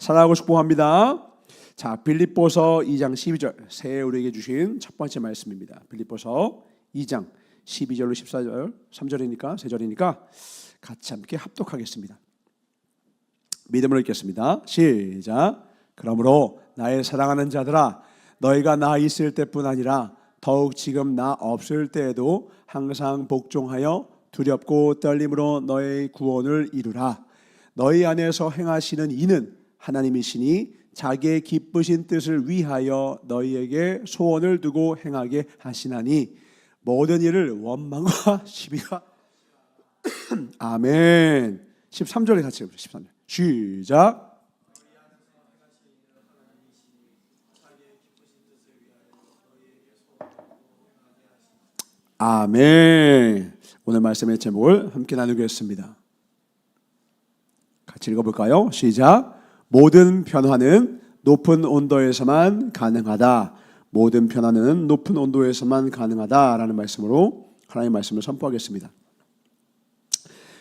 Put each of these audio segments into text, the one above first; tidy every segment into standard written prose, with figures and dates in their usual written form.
사랑하고 축복합니다. 자, 빌립보서 2장 12절 새해 우리에게 주신 첫 번째 말씀입니다. 빌립보서 2장 12절로 14절 3절이니까 3절이니까 같이 함께 합독하겠습니다. 믿음으로 읽겠습니다. 시작. 그러므로 나의 사랑하는 자들아, 너희가 나 있을 때뿐 아니라 더욱 지금 나 없을 때에도 항상 복종하여 두렵고 떨림으로 너의 구원을 이루라. 너희 안에서 행하시는 이는 하나님이시니 자기의 기쁘신 뜻을 위하여 너희에게 소원을 두고 행하게 하시나니 모든 일을 원망과 시비가 아멘. 13절에 같이 읽어보세요. 13절 시작. 아멘. 오늘 말씀의 제목을 함께 나누겠습니다. 같이 읽어볼까요? 시작. 모든 변화는 높은 온도에서만 가능하다. 모든 변화는 높은 온도에서만 가능하다라는 말씀으로 하나님의 말씀을 선포하겠습니다.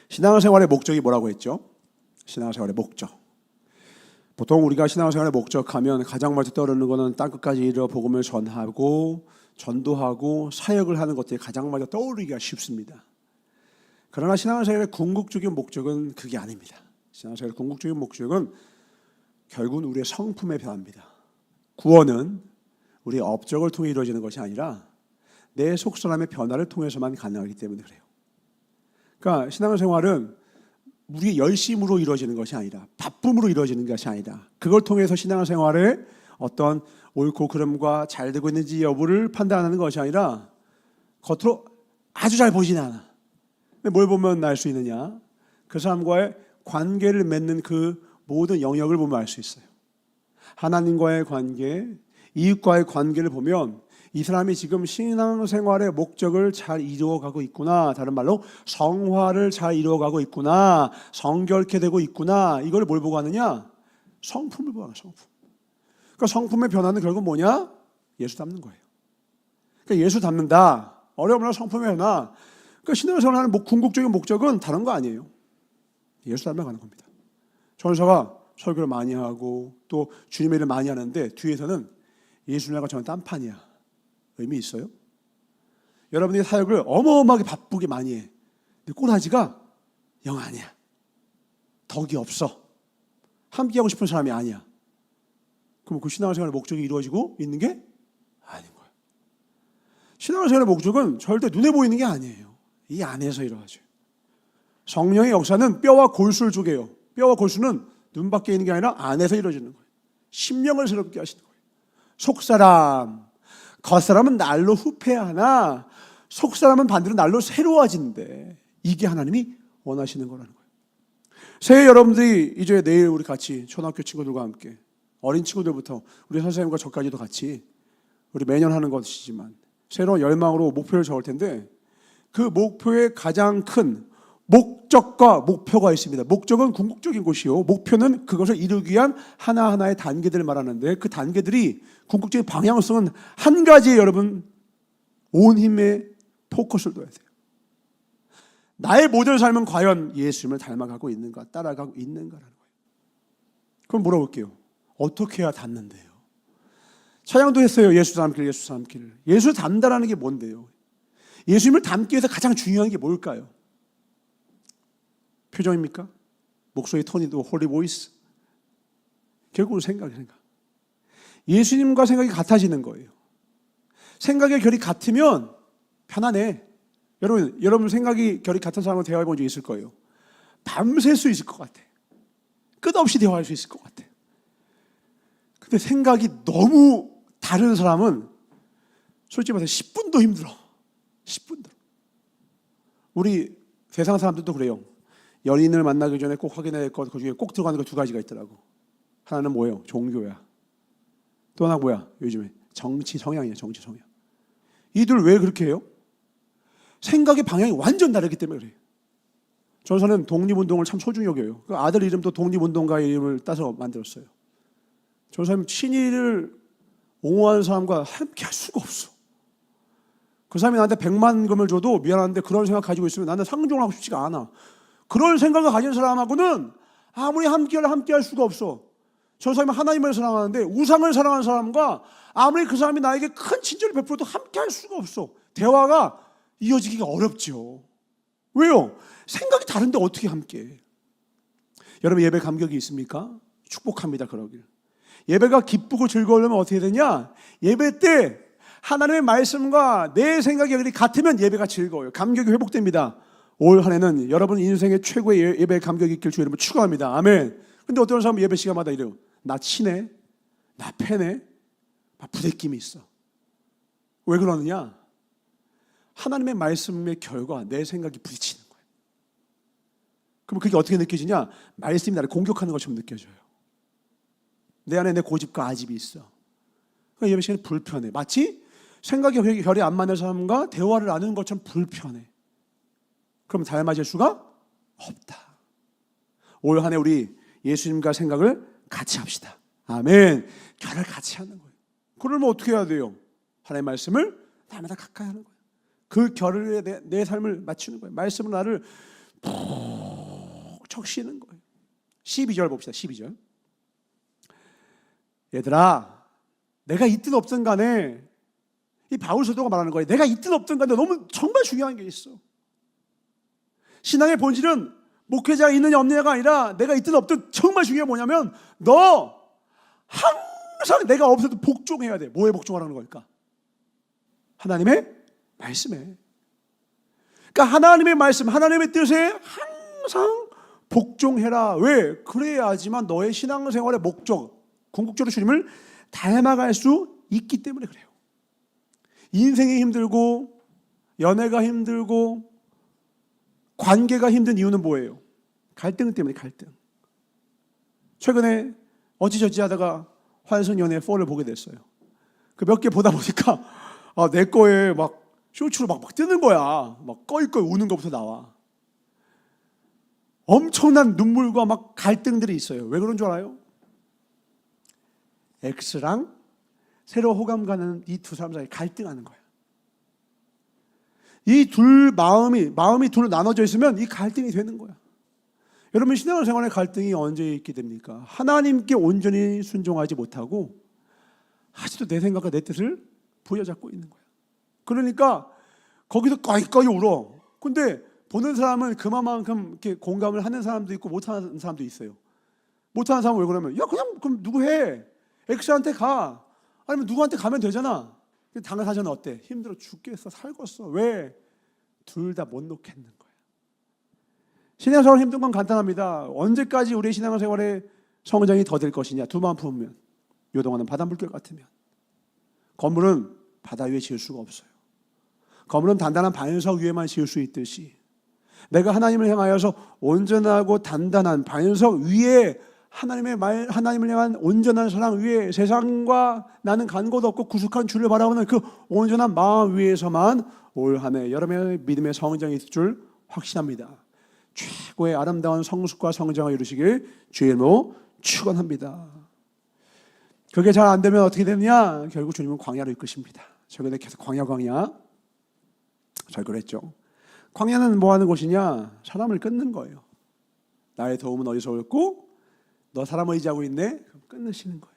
신앙생활의 목적이 뭐라고 했죠? 신앙생활의 목적. 보통 우리가 신앙생활의 목적하면 가장 먼저 떠오르는 것은 땅끝까지 이르러 복음을 전하고 전도하고 사역을 하는 것들이 가장 먼저 떠오르기가 쉽습니다. 그러나 신앙생활의 궁극적인 목적은 그게 아닙니다. 신앙생활의 궁극적인 목적은 결국은 우리의 성품의 변화입니다. 구원은 우리의 업적을 통해 이루어지는 것이 아니라 내 속사람의 변화를 통해서만 가능하기 때문에 그래요. 그러니까 신앙생활은 우리의 열심으로 이루어지는 것이 아니라 바쁨으로 이루어지는 것이 아니라 그걸 통해서 신앙생활의 어떤 옳고 그름과 잘 되고 있는지 여부를 판단하는 것이 아니라 겉으로 아주 잘 보이진 않아. 뭘 보면 알 수 있느냐? 그 사람과의 관계를 맺는 그 모든 영역을 보면 알 수 있어요. 하나님과의 관계, 이웃과의 관계를 보면 이 사람이 지금 신앙생활의 목적을 잘 이루어가고 있구나. 다른 말로 성화를 잘 이루어가고 있구나. 성결케 되고 있구나. 이걸 뭘 보고 하느냐? 성품을 보고 하는 성품. 그러니까 성품의 변화는 결국 뭐냐? 예수 닮는 거예요. 그러니까 예수 닮는다. 어려움이나 성품의 변화. 그러니까 신앙생활하는 궁극적인 목적은 다른 거 아니에요. 예수 닮아가는 겁니다. 전사가 설교를 많이 하고 또 주님의 일을 많이 하는데 뒤에서는 예수님과 저는 딴판이야. 의미 있어요? 여러분이 사역을 어마어마하게 바쁘게 많이 해. 근데 꼬라지가 영 아니야. 덕이 없어. 함께하고 싶은 사람이 아니야. 그럼 그 신앙생활의 목적이 이루어지고 있는 게 아닌 거예요. 신앙생활의 목적은 절대 눈에 보이는 게 아니에요. 이 안에서 이루어져요. 성령의 역사는 뼈와 골수를 쪼개요. 뼈와 골수는 눈 밖에 있는 게 아니라 안에서 이루어지는 거예요. 심령을 새롭게 하시는 거예요. 속사람, 겉사람은 날로 후패하나 속사람은 반대로 날로 새로워지는데 이게 하나님이 원하시는 거라는 거예요. 새해 여러분들이 이제 내일 우리 같이 초등학교 친구들과 함께 어린 친구들부터 우리 선생님과 저까지도 같이 우리 매년 하는 것이지만 새로운 열망으로 목표를 적을 텐데 그 목표의 가장 큰 목적과 목표가 있습니다. 목적은 궁극적인 것이요. 목표는 그것을 이루기 위한 하나하나의 단계들을 말하는데 그 단계들이 궁극적인 방향성은 한 가지에 여러분 온 힘의 포커스를 둬야 돼요. 나의 모든 삶은 과연 예수님을 닮아가고 있는가 따라가고 있는가라는 거예요. 그럼 물어볼게요. 어떻게 해야 닮는데요? 찬양도 했어요. 예수 닮기를 예수 닮기를. 예수 닮다라는 게 뭔데요? 예수님을 닮기 위해서 가장 중요한 게 뭘까요? 표정입니까? 목소리 톤이도 홀리 보이스? 결국은 생각. 예수님과 생각이 같아지는 거예요. 생각의 결이 같으면 편안해. 여러분 생각이 결이 같은 사람과 대화해 본 적 있을 거예요. 밤샐 수 있을 것 같아. 끝없이 대화할 수 있을 것 같아. 근데 생각이 너무 다른 사람은 솔직히 말해서 10분도 힘들어. 10분도. 우리 세상 사람들도 그래요. 연인을 만나기 전에 꼭 확인해야 될 것, 그 중에 꼭 들어가는 거 두 가지가 있더라고. 하나는 뭐예요? 종교야. 또 하나 뭐야? 요즘에 정치 성향이야. 정치 성향. 이 둘 왜 그렇게 해요? 생각의 방향이 완전 다르기 때문에 그래요. 전서는 독립운동을 참 소중히 여겨요. 그 아들 이름도 독립운동가의 이름을 따서 만들었어요. 전서는 친일을 옹호하는 사람과 함께 할 수가 없어. 그 사람이 나한테 100만금을 줘도 미안한데 그런 생각 가지고 있으면 나는 상종을 하고 싶지가 않아. 그런 생각을 가진 사람하고는 아무리 함께 할 수가 없어. 저 사람이 하나님을 사랑하는데 우상을 사랑하는 사람과 아무리 그 사람이 나에게 큰 친절을 베풀어도 함께 할 수가 없어. 대화가 이어지기가 어렵죠. 왜요? 생각이 다른데 어떻게 함께? 여러분 예배 감격이 있습니까? 축복합니다. 그러길. 예배가 기쁘고 즐거우려면 어떻게 되냐? 예배 때 하나님의 말씀과 내 생각이 같으면 예배가 즐거워요. 감격이 회복됩니다. 올 한 해는 여러분 인생의 최고의 예배 감격이 있길 주 이름으로 축원합니다. 아멘. 근데 어떤 사람은 예배 시간마다 이래요. 나 치네, 나 패네, 막 부대낌이 있어. 왜 그러느냐? 하나님의 말씀의 결과 내 생각이 부딪히는 거예요. 그럼 그게 어떻게 느껴지냐? 말씀이 나를 공격하는 것처럼 느껴져요. 내 안에 내 고집과 아집이 있어. 그러니까 예배 시간이 불편해. 마치 생각이 결이 안 맞는 사람과 대화를 나누는 것처럼 불편해. 그럼 닮아질 수가 없다. 올 한 해 우리 예수님과 생각을 같이 합시다. 아멘. 결을 같이 하는 거예요. 그러면 어떻게 해야 돼요? 하나님의 말씀을 날마다 가까이 하는 거예요. 그 결에 내 삶을 맞추는 거예요. 말씀은 나를 푹 적시는 거예요. 12절 봅시다. 12절. 얘들아, 내가 있든 없든 간에, 이 바울 사도가 말하는 거예요. 내가 있든 없든 간에 너무 정말 중요한 게 있어. 신앙의 본질은 목회자가 있느냐 없느냐가 아니라 내가 있든 없든 정말 중요한 게 뭐냐면 너 항상 내가 없어도 복종해야 돼. 뭐에 복종하라는 걸까? 하나님의 말씀에. 그러니까 하나님의 말씀, 하나님의 뜻에 항상 복종해라. 왜? 그래야지만 너의 신앙생활의 목적, 궁극적으로 주님을 닮아갈 수 있기 때문에 그래요. 인생이 힘들고 연애가 힘들고 관계가 힘든 이유는 뭐예요? 갈등 때문에. 갈등. 최근에 어찌저찌 하다가 환승연애 4를 보게 됐어요. 그 몇 개 보다 보니까 내 거에 막 쇼츠로 막 뜨는 거야. 막 꺼이꺼이 우는 것부터 나와. 엄청난 눈물과 막 갈등들이 있어요. 왜 그런 줄 알아요? X랑 새로 호감 가는 이 두 사람 사이에 갈등하는 거야. 이 둘 마음이 둘로 나눠져 있으면 이 갈등이 되는 거야. 여러분 신앙생활의 갈등이 언제 있게 됩니까? 하나님께 온전히 순종하지 못하고 아직도 내 생각과 내 뜻을 부여잡고 있는 거야. 그러니까 거기서 꺼이꺼이 울어. 근데 보는 사람은 그만큼 이렇게 공감을 하는 사람도 있고 못하는 사람도 있어요. 못하는 사람은 왜 그러면 야 그냥 그럼 누구 해? X한테 가. 아니면 누구한테 가면 되잖아. 당사자는 어때? 힘들어 죽겠어. 살겠어. 왜? 둘 다 못 놓겠는 거야. 신앙생활 힘든 건 간단합니다. 언제까지 우리 신앙생활의 성장이 더 될 것이냐. 두 마음 품으면 요동하는 바다 물결 같으면. 건물은 바다 위에 지을 수가 없어요. 건물은 단단한 반석 위에만 지을 수 있듯이 내가 하나님을 향하여서 온전하고 단단한 반석 위에 하나님을 향한 온전한 사랑 위에 세상과 나는 간 곳 없고 구속한 주를 바라보는 그 온전한 마음 위에서만 올 한 해 여러분의 믿음의 성장이 있을 줄 확신합니다. 최고의 아름다운 성숙과 성장을 이루시길 주의 이름으로 축원합니다. 그게 잘 안 되면 어떻게 되느냐? 결국 주님은 광야로 이끄십니다. 최근에 계속 광야 잘 그랬죠. 광야는 뭐 하는 곳이냐? 사람을 끊는 거예요. 나의 도움은 어디서 올고 너 사람 의지하고 있네? 그럼 끊으시는 거예요.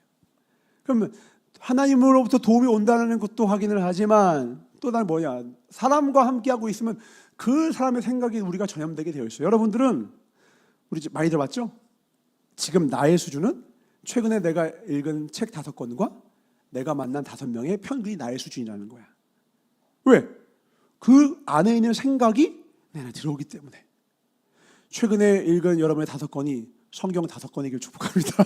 그러면 하나님으로부터 도움이 온다는 것도 확인을 하지만 또 다른 뭐냐? 사람과 함께하고 있으면 그 사람의 생각이 우리가 전염되게 되어 있어요. 여러분들은 우리 많이 들어봤죠? 지금 나의 수준은 최근에 내가 읽은 책 5권과 내가 만난 5명의 평균이 나의 수준이라는 거야. 왜? 그 안에 있는 생각이 내 안에 들어오기 때문에. 최근에 읽은 여러분의 5권이 성경 5권이길 축복합니다.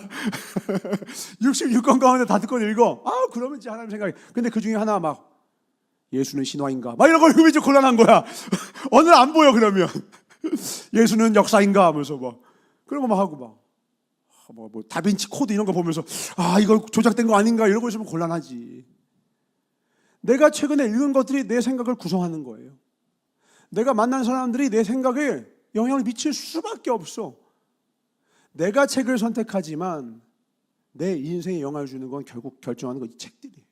66권 가운데 5권 읽어. 그러면 이제 하나님 생각이. 근데 그 중에 하나 막 예수는 신화인가? 막 이런 거 읽으면 이제 곤란한 거야. 오늘 안 보여 그러면. 예수는 역사인가 하면서 막 그런 거 막 하고 막 뭐 다빈치 코드 이런 거 보면서 이거 조작된 거 아닌가 이러고 있으면 곤란하지. 내가 최근에 읽은 것들이 내 생각을 구성하는 거예요. 내가 만난 사람들이 내 생각에 영향을 미칠 수밖에 없어. 내가 책을 선택하지만 내 인생에 영향을 주는 건 결국 결정하는 건 이 책들이에요.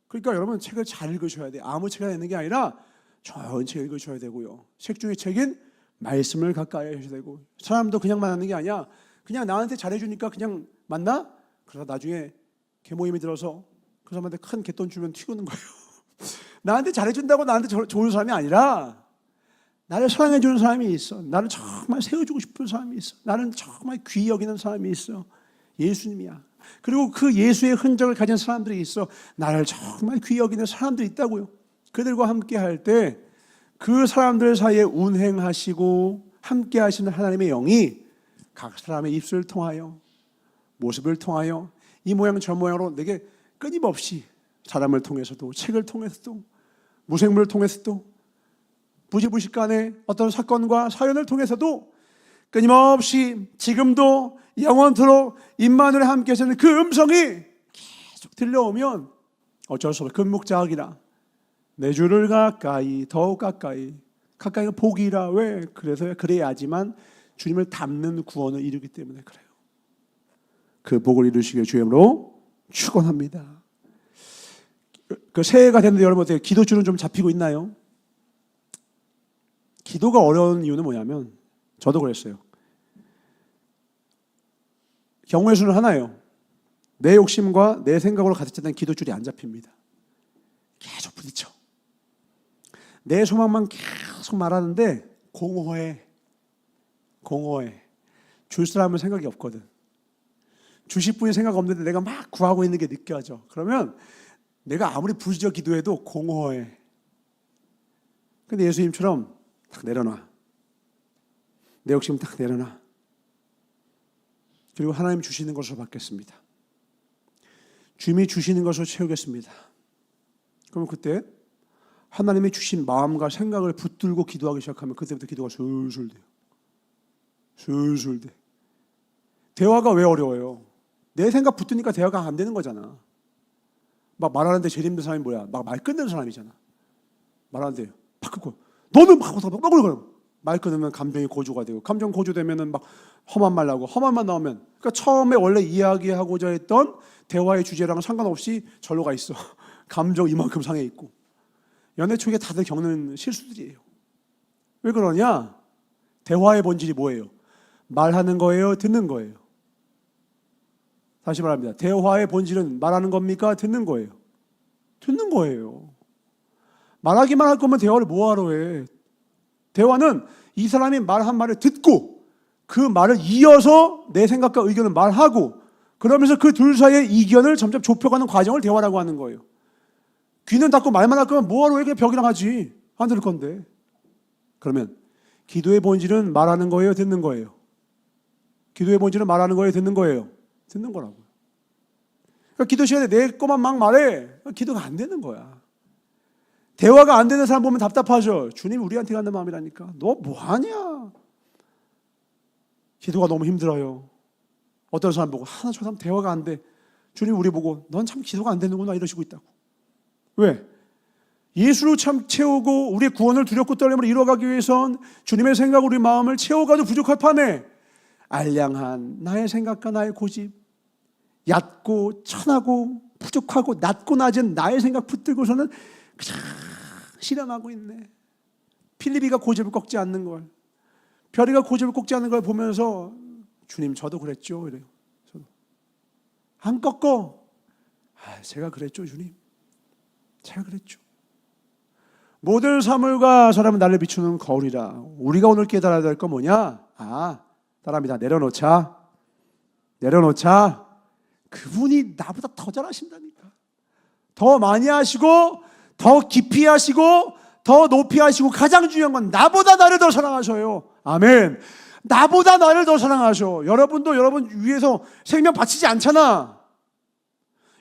그러니까 여러분 책을 잘 읽으셔야 돼요. 아무 책이나 읽는 게 아니라 좋은 책 읽으셔야 되고요. 책 중에 책인 말씀을 가까이 하셔야 되고 사람도 그냥 만나는 게 아니야. 그냥 나한테 잘해주니까 그냥 맞나? 그러다 나중에 개모임이 들어서 그 사람한테 큰 갯돈 주면 튀우는 거예요. 나한테 잘해준다고 나한테 좋은 사람이 아니라 나를 사랑해주는 사람이 있어. 나를 정말 세워주고 싶은 사람이 있어. 나를 정말 귀히 여기는 사람이 있어. 예수님이야. 그리고 그 예수의 흔적을 가진 사람들이 있어. 나를 정말 귀히 여기는 사람들이 있다고요. 그들과 함께 할 때 그 사람들 사이에 운행하시고 함께 하시는 하나님의 영이 각 사람의 입술을 통하여 모습을 통하여 이 모양 저 모양으로 내게 끊임없이 사람을 통해서도 책을 통해서도 무생물을 통해서도 부지부식간에 어떤 사건과 사연을 통해서도 끊임없이 지금도 영원토록 임마누엘과 함께 하시는 그 음성이 계속 들려오면 어쩔 수 없어. 금묵자학이라 내 주를 가까이 더욱 가까이가 복이라. 왜? 그래서 그래야지만 주님을 닮는 구원을 이루기 때문에 그래요. 그 복을 이루시길 주님으로 축원합니다. 그 새해가 됐는데 여러분 어때요? 기도줄은 좀 잡히고 있나요? 기도가 어려운 이유는 뭐냐면 저도 그랬어요. 경우의 수는 하나예요. 내 욕심과 내 생각으로 가득 찼던 기도줄이 안 잡힙니다. 계속 부딪혀. 내 소망만 계속 말하는데 공허해. 줄 사람은 생각이 없거든. 주실 분이 생각 없는데 내가 막 구하고 있는 게 느껴져. 그러면 내가 아무리 부지저 기도해도 공허해. 근데 예수님처럼 딱 내려놔. 내 욕심 딱 내려놔. 그리고 하나님 주시는 것으로 받겠습니다. 주님이 주시는 것으로 채우겠습니다. 그럼 그때 하나님이 주신 마음과 생각을 붙들고 기도하기 시작하면 그때부터 기도가 술술 돼요. 술술 돼. 대화가 왜 어려워요? 내 생각 붙으니까 대화가 안 되는 거잖아. 막 말하는데 제일 힘든 사람이 뭐야? 막 말 끊는 사람이잖아. 말하는데 팍 끊고 너는 막 말 끊으면 감정이 고조가 되고 감정 고조되면은 막 험한 말 나오고 험한 말 나오면 그러니까 처음에 원래 이야기하고자 했던 대화의 주제랑은 상관없이 절로 가 있어. 감정 이만큼 상해 있고. 연애 초기에 다들 겪는 실수들이에요. 왜 그러냐? 대화의 본질이 뭐예요? 말하는 거예요? 듣는 거예요? 다시 말합니다. 대화의 본질은 말하는 겁니까? 듣는 거예요? 듣는 거예요. 말하기만 할 거면 대화를 뭐하러 해? 대화는 이 사람이 말한 말을 듣고 그 말을 이어서 내 생각과 의견을 말하고 그러면서 그 둘 사이의 이견을 점점 좁혀가는 과정을 대화라고 하는 거예요. 귀는 닫고 말만 할 거면 뭐하러 해? 그냥 벽이랑 하지. 안 들을 건데. 그러면 기도의 본질은 말하는 거예요? 듣는 거예요? 기도의 본질은 말하는 거예요? 듣는 거예요? 듣는 거라고요. 그러니까 기도 시간에 내 것만 막 말해. 기도가 안 되는 거야. 대화가 안 되는 사람 보면 답답하죠. 주님 우리한테 간다는 마음이라니까. 너 뭐하냐? 기도가 너무 힘들어요. 어떤 사람 보고 저 사람 대화가 안 돼. 주님 우리 보고 넌 참 기도가 안 되는구나 이러시고 있다고. 왜? 예수로 참 채우고 우리의 구원을 두렵고 떨림으로 이루어가기 위해선 주님의 생각 우리 마음을 채워가지고 부족할 판에 알량한 나의 생각과 나의 고집 얕고 천하고 부족하고 낮고 낮은 나의 생각 붙들고서는 그냥 실험하고 있네. 필리비가 고집을 꺾지 않는 걸 별이가 고집을 꺾지 않는 걸 보면서 주님 저도 그랬죠 이래요. 저도 안 꺾어. 제가 그랬죠 주님. 제가 그랬죠. 모든 사물과 사람은 나를 비추는 거울이라. 우리가 오늘 깨달아야 될 건 뭐냐? 따라합니다. 내려놓자. 그분이 나보다 더 잘하신다니까. 더 많이 하시고 더 깊이 하시고 더 높이 하시고 가장 중요한 건 나보다 나를 더 사랑하셔요. 아멘. 나보다 나를 더 사랑하셔. 여러분도 여러분 위해서 생명 바치지 않잖아.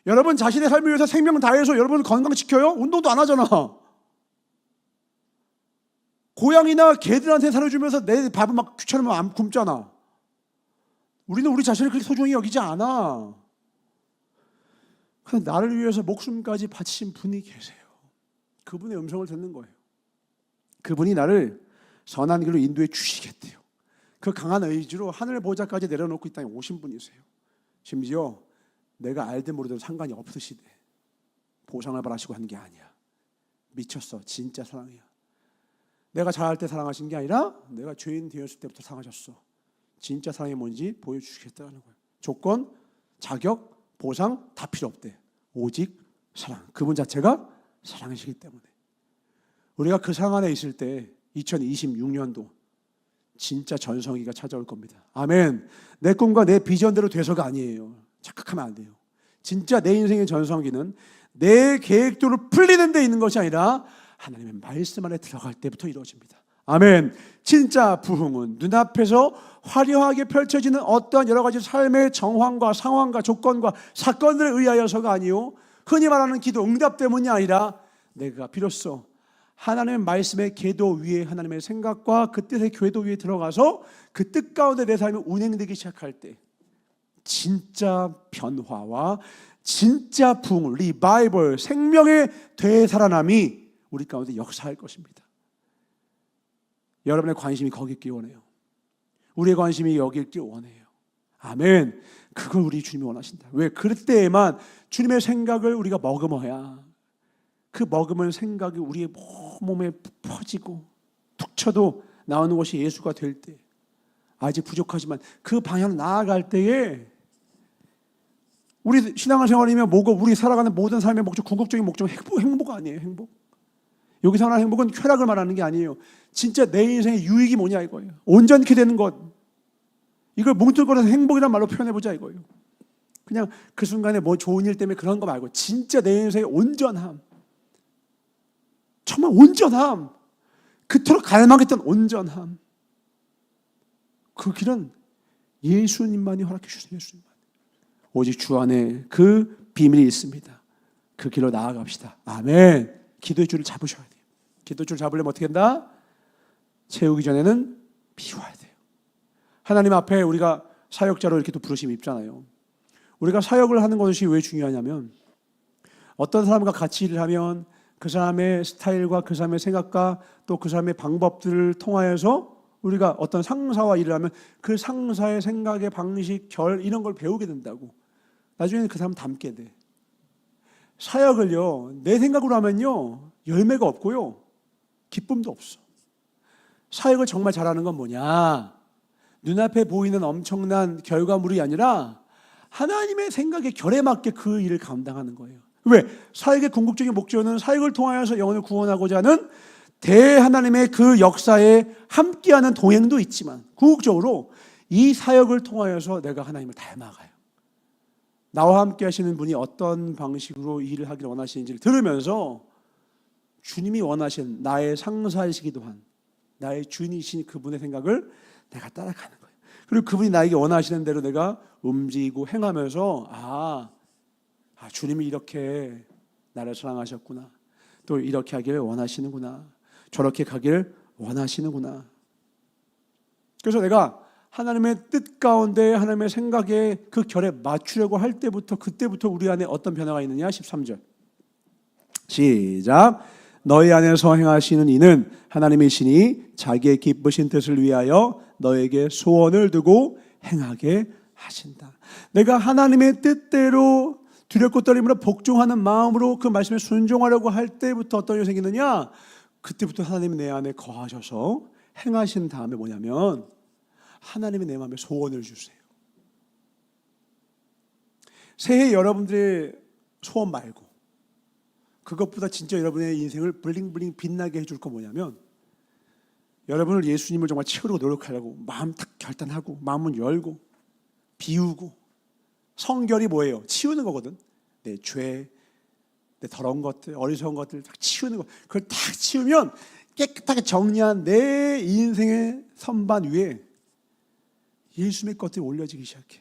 여러분 자신의 삶을 위해서 생명 다해서 여러분 건강 지켜요? 운동도 안 하잖아. 고양이나 개들한테 살려주면서 내 밥을 막 귀찮으면 안 굶잖아. 우리는 우리 자신을 그렇게 소중히 여기지 않아. 그런데 나를 위해서 목숨까지 바치신 분이 계세요. 그분의 음성을 듣는 거예요. 그분이 나를 선한 길로 인도해 주시겠대요. 그 강한 의지로 하늘 보좌까지 내려놓고 이 땅에 오신 분이세요. 심지어 내가 알든 모르든 상관이 없으시대. 보상을 바라시고 하는 게 아니야. 미쳤어. 진짜 사랑이야. 내가 잘할 때 사랑하신 게 아니라 내가 죄인 되었을 때부터 사랑하셨어. 진짜 사랑이 뭔지 보여주시겠다는 거예요. 조건 자격, 보상 다 필요 없대. 오직 사랑. 그분 자체가 사랑이시기 때문에. 우리가 그 상황 안에 있을 때 2026년도 진짜 전성기가 찾아올 겁니다. 아멘. 내 꿈과 내 비전대로 돼서가 아니에요. 착각하면 안 돼요. 진짜 내 인생의 전성기는 내 계획대로 풀리는 데 있는 것이 아니라 하나님의 말씀 안에 들어갈 때부터 이루어집니다. 아멘. 진짜 부흥은 눈앞에서 화려하게 펼쳐지는 어떠한 여러 가지 삶의 정황과 상황과 조건과 사건들에 의하여서가 아니요, 흔히 말하는 기도 응답 때문이 아니라 내가 비로소 하나님의 말씀의 궤도 위에, 하나님의 생각과 그 뜻의 궤도 위에 들어가서 그 뜻 가운데 내 삶이 운행되기 시작할 때 진짜 변화와 진짜 부흥, 리바이벌, 생명의 되살아남이 우리 가운데 역사할 것입니다. 여러분의 관심이 거기 있길 원해요. 우리의 관심이 여기 있길 원해요. 아멘. 그걸 우리 주님이 원하신다. 왜? 그럴 때에만 주님의 생각을 우리가 머금어야 그 머금은 생각이 우리의 몸에 퍼지고 툭 쳐도 나오는 것이 예수가 될 때, 아직 부족하지만 그 방향으로 나아갈 때에 우리 신앙생활이면 뭐고, 우리 살아가는 모든 삶의 목적, 궁극적인 목적은 행복 아니에요. 행복. 여기서 말하는 행복은 쾌락을 말하는 게 아니에요. 진짜 내 인생의 유익이 뭐냐 이거예요. 온전케 되는 것. 이걸 뭉뚱그려서 행복이란 말로 표현해보자 이거예요. 그냥 그 순간에 뭐 좋은 일 때문에 그런 거 말고 진짜 내 인생의 온전함, 정말 온전함, 그토록 갈망했던 온전함, 그 길은 예수님만이 허락해 주세요. 예수님만. 오직 주 안에 그 비밀이 있습니다. 그 길로 나아갑시다. 아멘. 기도의 줄을 잡으셔야 돼요. 기도의 줄을 잡으려면 어떻게 한다? 채우기 전에는 비워야 돼요. 하나님 앞에 우리가 사역자로 이렇게 또 부르심이 있잖아요. 우리가 사역을 하는 것이 왜 중요하냐면, 어떤 사람과 같이 일을 하면 그 사람의 스타일과 그 사람의 생각과 또 그 사람의 방법들을 통하여서 우리가 어떤 상사와 일을 하면 그 상사의 생각의 방식, 결, 이런 걸 배우게 된다고. 나중에는 그 사람 닮게 돼. 사역을요, 내 생각으로 하면요, 열매가 없고요, 기쁨도 없어. 사역을 정말 잘하는 건 뭐냐? 눈앞에 보이는 엄청난 결과물이 아니라 하나님의 생각의 결에 맞게 그 일을 감당하는 거예요. 왜? 사역의 궁극적인 목적은 사역을 통하여서 영혼을 구원하고자 하는 대하나님의 그 역사에 함께하는 동행도 있지만, 궁극적으로 이 사역을 통하여서 내가 하나님을 닮아가요. 나와 함께 하시는 분이 어떤 방식으로 일을 하기를 원하시는지를 들으면서 주님이 원하신 나의 상사이시기도 한, 나의 주인이신 그분의 생각을 내가 따라가는 거예요. 그리고 그분이 나에게 원하시는 대로 내가 움직이고 행하면서 주님이 이렇게 나를 사랑하셨구나, 또 이렇게 하기를 원하시는구나, 저렇게 가기를 원하시는구나. 그래서 내가 하나님의 뜻 가운데 하나님의 생각에 그 결에 맞추려고 할 때부터, 그때부터 우리 안에 어떤 변화가 있느냐. 13절 시작. 너희 안에서 행하시는 이는 하나님이시니 자기의 기쁘신 뜻을 위하여 너에게 소원을 두고 행하게 하신다. 내가 하나님의 뜻대로 두렵고 떨림으로 복종하는 마음으로 그 말씀에 순종하려고 할 때부터 어떤 일이 생기느냐. 그때부터 하나님이 내 안에 거하셔서 행하신 다음에 뭐냐면, 하나님이 내 마음에 소원을 주세요. 새해 여러분들의 소원 말고 그것보다 진짜 여러분의 인생을 블링블링 빛나게 해줄 거 뭐냐면, 여러분을 예수님을 정말 채우려고 노력하려고 마음 딱 결단하고 마음은 열고 비우고, 성결이 뭐예요? 치우는 거거든. 내 죄, 내 더러운 것들, 어리석은 것들 딱 치우는 거. 그걸 딱 치우면 깨끗하게 정리한 내 인생의 선반 위에 예수님의 것들이 올려지기 시작해.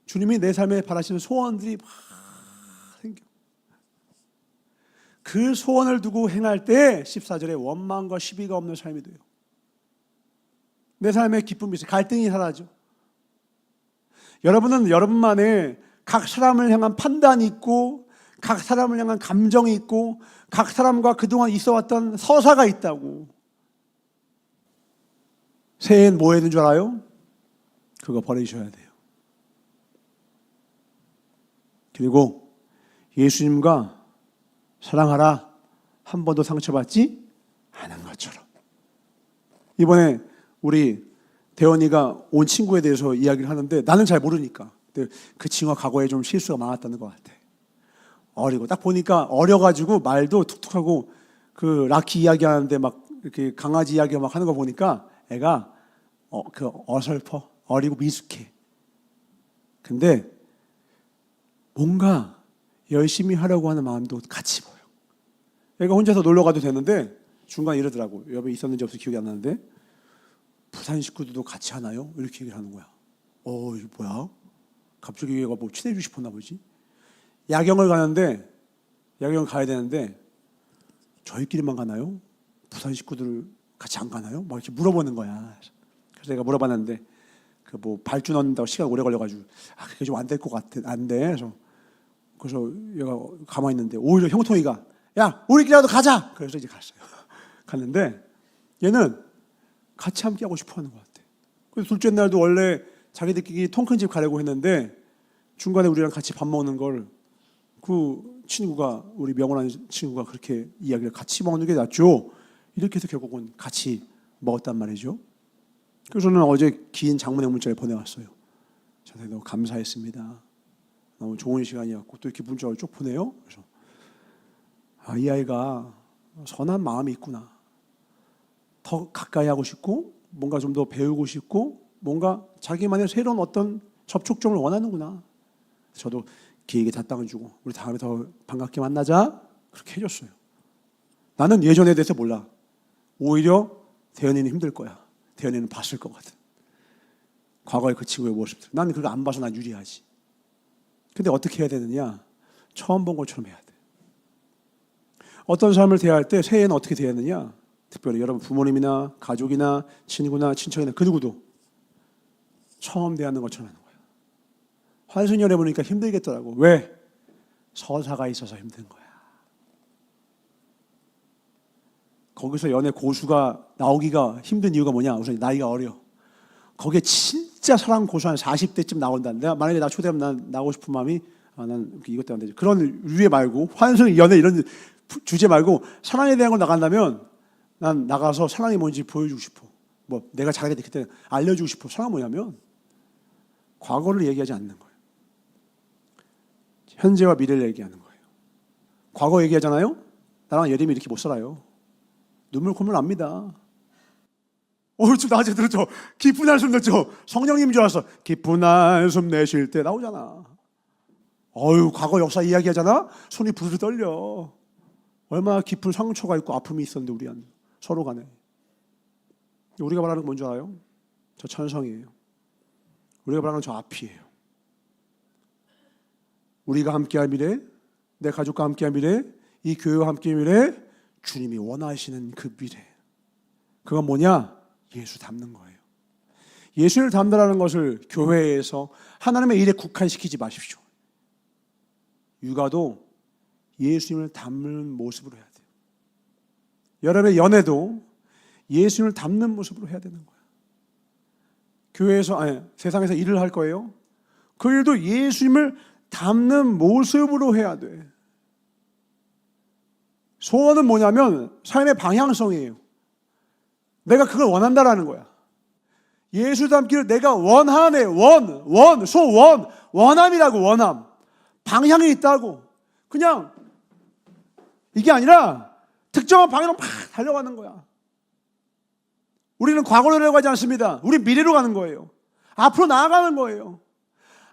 주님이 내 삶에 바라시는 소원들이 막 생겨. 그 소원을 두고 행할 때 14절에 원망과 시비가 없는 삶이 돼요. 내 삶에 기쁨이 있어요. 갈등이 사라져. 여러분은 여러분만의 각 사람을 향한 판단이 있고, 각 사람을 향한 감정이 있고, 각 사람과 그동안 있어왔던 서사가 있다고. 새해엔 뭐 해야 되는 줄 알아요? 그거 버리셔야 돼요. 그리고 예수님과 사랑하라, 한 번도 상처받지 않은 것처럼. 이번에 우리 대원이가 온 친구에 대해서 이야기를 하는데, 나는 잘 모르니까 근데 그 친구가 과거에 좀 실수가 많았다는 것 같아. 어리고 딱 보니까 어려가지고 말도 툭툭하고 그 라키 이야기하는데 막 이렇게 강아지 이야기 막 하는 거 보니까 애가 그 어설퍼 어리고 미숙해. 근데 뭔가 열심히 하려고 하는 마음도 같이 보여. 애가 혼자서 놀러 가도 되는데 중간에 이러더라고. 옆에 있었는지 없을지 기억이 안 나는데 부산 식구들도 같이 하나요? 이렇게 얘기를 하는 거야. 이거 뭐야? 갑자기 얘가 뭐 친해지고 싶었나 보지? 야경을 가야 되는데 저희끼리만 가나요? 부산 식구들 같이 안 가나요? 막 이렇게 물어보는 거야. 그래서 내가 물어봤는데 그 뭐 발주 넣는다고 시간 오래 걸려가지고 그게 좀 안 될 것 같아. 안 돼. 그래서 얘가 가만히 있는데 오히려 형통이가 야 우리끼리라도 가자. 그래서 이제 갔어요. 갔는데 얘는 같이 함께 하고 싶어하는 것 같아. 그래서 둘째 날도 원래 자기들끼리 통 큰 집 가려고 했는데 중간에 우리랑 같이 밥 먹는 걸 그 친구가 우리 명원하는 친구가 그렇게 이야기를 같이 먹는 게 낫죠. 이렇게 해서 결국은 같이 먹었단 말이죠. 그래서 저는 어제 긴 장문의 문자를 보내왔어요. 저한테 너무 감사했습니다. 너무 좋은 시간이었고 또 이렇게 문자를 쭉 보내요. 그래서 이 아이가 선한 마음이 있구나. 더 가까이 하고 싶고 뭔가 좀 더 배우고 싶고 뭔가 자기만의 새로운 어떤 접촉점을 원하는구나. 저도 기회에 답장을 주고 우리 다음에 더 반갑게 만나자 그렇게 해줬어요. 나는 예전에 대해서 몰라. 오히려 대현이는 힘들 거야. 대현이는 봤을 거거든. 과거의 그 친구의 모습들. 나는 그거 안 봐서 난 유리하지. 근데 어떻게 해야 되느냐? 처음 본 것처럼 해야 돼. 어떤 사람을 대할 때 새해에는 어떻게 대해야 하느냐? 특별히 여러분 부모님이나 가족이나 친구나 친척이나 그 누구도 처음 대하는 것처럼 하는 거예요. 환승연애 보니까 힘들겠더라고. 왜? 서사가 있어서 힘든 거야. 거기서 연애 고수가 나오기가 힘든 이유가 뭐냐? 우선 나이가 어려. 거기에 진짜 사랑 고수 한 40대쯤 나온다. 내가 만약에 나 초대하면 난 나오고 싶은 마음이 난 이것 때문에 안 되지. 그런 류의 말고 환승 연애 이런 주제 말고 사랑에 대한 걸 나간다면 난 나가서 사랑이 뭔지 보여주고 싶어. 뭐 내가 잘하게 됐기 때문에 알려주고 싶어. 사랑은 뭐냐면 과거를 얘기하지 않는 거예요. 현재와 미래를 얘기하는 거예요. 과거 얘기하잖아요. 나랑 예림이 이렇게 못 살아요. 눈물 콧물 납니다. 지금 낮에 들었죠? 깊은 한숨 넣죠? 성령님 줄 알았어. 깊은 한숨 내쉴 때 나오잖아. 과거 역사 이야기하잖아? 손이 부르르 떨려. 얼마나 깊은 상처가 있고 아픔이 있었는데 우리 서로 간에. 우리가 말하는 건 뭔지 알아요? 저 천성이에요. 우리가 말하는 건 저 앞이에요. 우리가 함께할 미래, 내 가족과 함께할 미래, 이 교회와 함께할 미래, 주님이 원하시는 그 미래. 그건 뭐냐? 예수 닮는 거예요. 예수를 닮는다는 것을 교회에서 하나님의 일에 국한시키지 마십시오. 육아도 예수님을 닮는 모습으로 해야 돼요. 여러분의 연애도 예수님을 닮는 모습으로 해야 되는 거예요. 교회에서 세상에서 일을 할 거예요. 그 일도 예수님을 닮는 모습으로 해야 돼. 소원은 뭐냐면 삶의 방향성이에요. 내가 그걸 원한다라는 거야. 예수 닮기를 내가 원하네. 원함이라고. 원함. 방향이 있다고. 그냥 이게 아니라 특정한 방향으로 막 달려가는 거야. 우리는 과거로 내려가지 않습니다. 우리 미래로 가는 거예요. 앞으로 나아가는 거예요.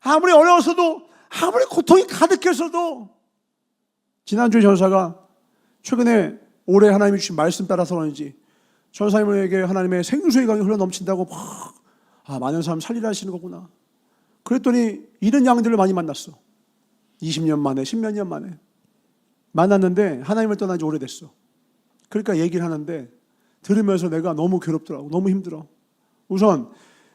아무리 어려웠어도 아무리 고통이 가득했어도 지난주 전사가 최근에 올해 하나님이 주신 말씀 따라서 그런지 전사님에게 하나님의 생수의 강이 흘러 넘친다고 많은 사람 살리라 하시는 거구나. 그랬더니 잃은 양들을 많이 만났어. 20년 만에 10몇 년 만에 만났는데 하나님을 떠난 지 오래됐어. 그러니까 얘기를 하는데 들으면서 내가 너무 괴롭더라고. 너무 힘들어. 우선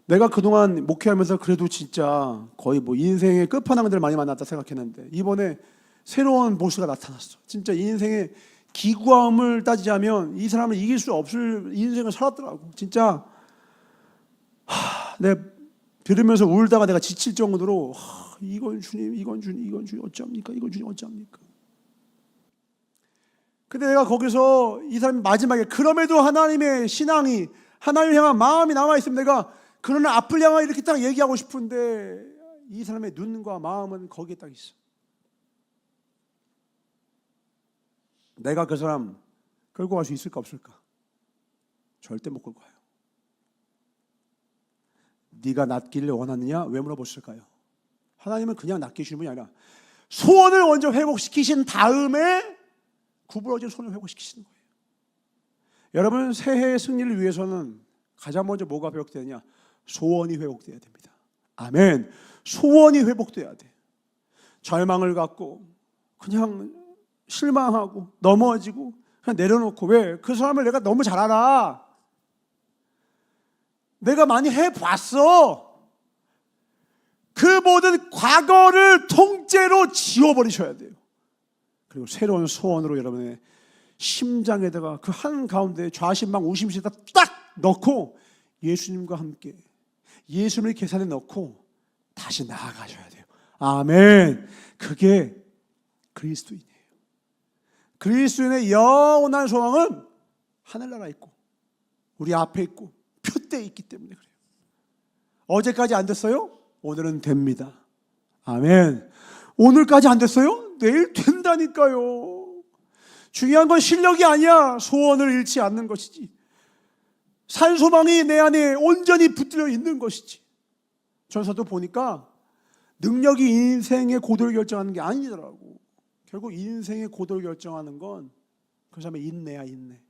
내가 그동안 목회하면서 그래도 진짜 거의 뭐 인생의 끝판왕들을 많이 만났다 생각했는데 이번에 새로운 보스가 나타났어. 진짜 인생의 기구함을 따지자면 이 사람을 이길 수 없을 인생을 살았더라고. 진짜 내가 들으면서 울다가 내가 지칠 정도로 이건 주님 어쩝니까? 이건 주님 어쩝니까? 근데 내가 거기서 이 사람이 마지막에 그럼에도 하나님의 신앙이 하나님을 향한 마음이 남아있으면 내가 그러나 앞을 향하여 이렇게 딱 얘기하고 싶은데 이 사람의 눈과 마음은 거기에 딱 있어. 내가 그 사람 끌고 갈 수 있을까 없을까? 절대 못 끌고 가요. 네가 낫기를 원하느냐? 왜 물어보실까요? 하나님은 그냥 낫게 주는 분이 아니라 소원을 먼저 회복시키신 다음에 구부러진 손을 회복시키시는 거예요. 여러분, 새해의 승리를 위해서는 가장 먼저 뭐가 회복되느냐? 소원이 회복돼야 됩니다. 아멘. 소원이 회복돼야 돼. 절망을 갖고 그냥 실망하고 넘어지고 그냥 내려놓고, 왜? 그 사람을 내가 너무 잘 알아. 내가 많이 해봤어. 그 모든 과거를 통째로 지워버리셔야 돼요. 그리고 새로운 소원으로 여러분의 심장에다가 그 한가운데 좌심방 우심실에다 딱 넣고 예수님과 함께 예수님의 계산에 넣고 다시 나아가셔야 돼요. 아멘. 그게 그리스도인이에요. 그리스도인의 영원한 소망은 하늘나라에 있고 우리 앞에 있고 표대에 있기 때문에 그래요. 어제까지 안 됐어요? 오늘은 됩니다. 아멘. 오늘까지 안 됐어요? 내일 된다니까요. 중요한 건 실력이 아니야. 소원을 잃지 않는 것이지. 산소망이 내 안에 온전히 붙들려 있는 것이지. 전서도 보니까 능력이 인생의 고도를 결정하는 게 아니더라고. 결국 인생의 고도를 결정하는 건 그 사람의 인내야, 인내.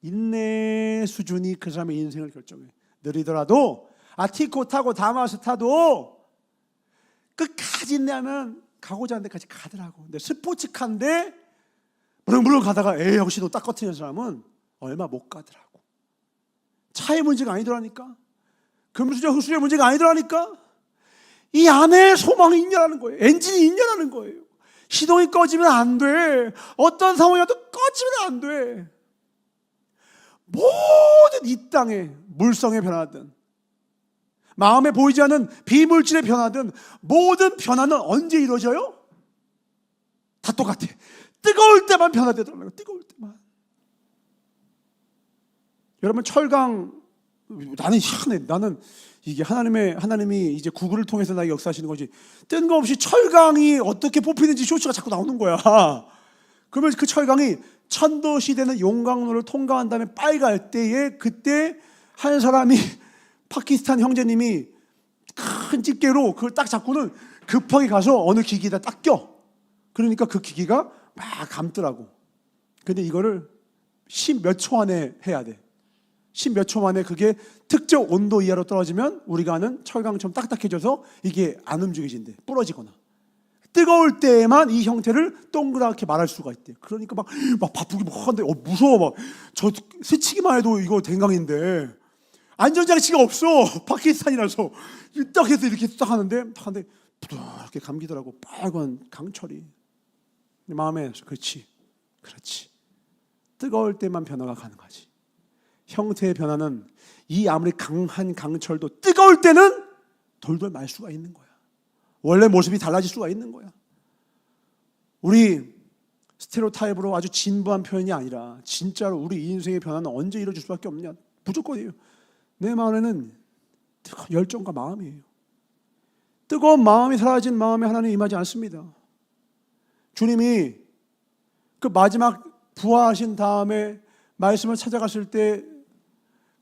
인내 수준이 그 사람의 인생을 결정해. 느리더라도 티코 타고 다마스 타도 끝까지 인내하면 가고자 하는 데까지 가더라고. 근데 스포츠카인데 무릉무릉 가다가 역시 너 딱 꺼트리는 사람은 얼마 못 가더라고. 차의 문제가 아니더라니까. 금수저 흑수저의 문제가 아니더라니까. 이 안에 소망이 있냐라는 거예요. 엔진이 있냐라는 거예요. 시동이 꺼지면 안 돼. 어떤 상황이라도 꺼지면 안 돼. 모든 이 땅에 물성의 변화든 마음에 보이지 않는 비물질의 변화든 모든 변화는 언제 이루어져요? 다 똑같아. 뜨거울 때만 변화되더라고요. 뜨거울 때만. 여러분, 철강, 나는 희한해. 나는 이게 하나님이 이제 구글을 통해서 나에게 역사하시는 거지. 뜬금없이 철강이 어떻게 뽑히는지 쇼츠가 자꾸 나오는 거야. 그러면 그 철강이 천도 시대는 용광로를 통과한 다음에 빨갈 때에 그때 한 사람이 파키스탄 형제님이 큰 집게로 그걸 딱 잡고는 급하게 가서 어느 기기에다 딱 껴. 그러니까 그 기기가 막 감더라고. 근데 이거를 10몇 초 안에 해야 돼. 10몇 초 만에 그게 특정 온도 이하로 떨어지면 우리가 아는 철강처럼 딱딱해져서 이게 안 움직여진대. 부러지거나. 뜨거울 때에만 이 형태를 동그랗게 말할 수가 있대. 그러니까 막 바쁘게 막 하는데 무서워. 막 저 스치기만 해도 이거 댕강인데 안전장치가 없어. 파키스탄이라서 딱 해서 이렇게 딱 하는데 부드럽게 감기더라고. 빨간 강철이. 마음에 그렇지. 뜨거울 때만 변화가 가능하지. 형태의 변화는 이 아무리 강한 강철도 뜨거울 때는 돌돌 말 수가 있는 거야. 원래 모습이 달라질 수가 있는 거야. 우리 스테레오타입으로 아주 진부한 표현이 아니라 진짜로 우리 인생의 변화는 언제 이루어질 수밖에 없냐? 무조건이에요. 내 마음에는 뜨거운 열정과 마음이에요. 뜨거운 마음이 사라진 마음에 하나님 임하지 않습니다. 주님이 그 마지막 부활하신 다음에 말씀을 찾아갔을 때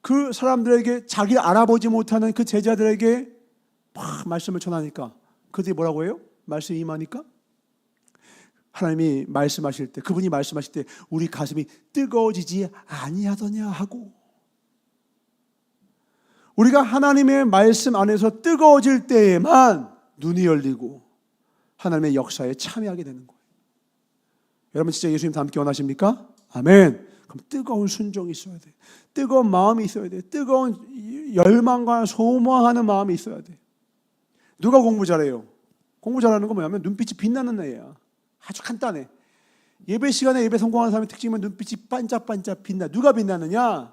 그 사람들에게 자기를 알아보지 못하는 그 제자들에게 막 말씀을 전하니까 그들이 뭐라고 해요? 말씀이 임하니까 하나님이 말씀하실 때, 그분이 말씀하실 때 우리 가슴이 뜨거워지지 아니하더냐 하고, 우리가 하나님의 말씀 안에서 뜨거워질 때에만 눈이 열리고 하나님의 역사에 참여하게 되는 거예요. 여러분 진짜 예수님 닮기 원하십니까? 아멘. 그럼 뜨거운 순종이 있어야 돼. 뜨거운 마음이 있어야 돼. 뜨거운 열망과 소망하는 마음이 있어야 돼. 누가 공부 잘해요? 공부 잘하는 건 뭐냐면 눈빛이 빛나는 애야. 아주 간단해. 예배 시간에 예배 성공하는 사람의 특징은 눈빛이 반짝반짝 빛나. 누가 빛나느냐?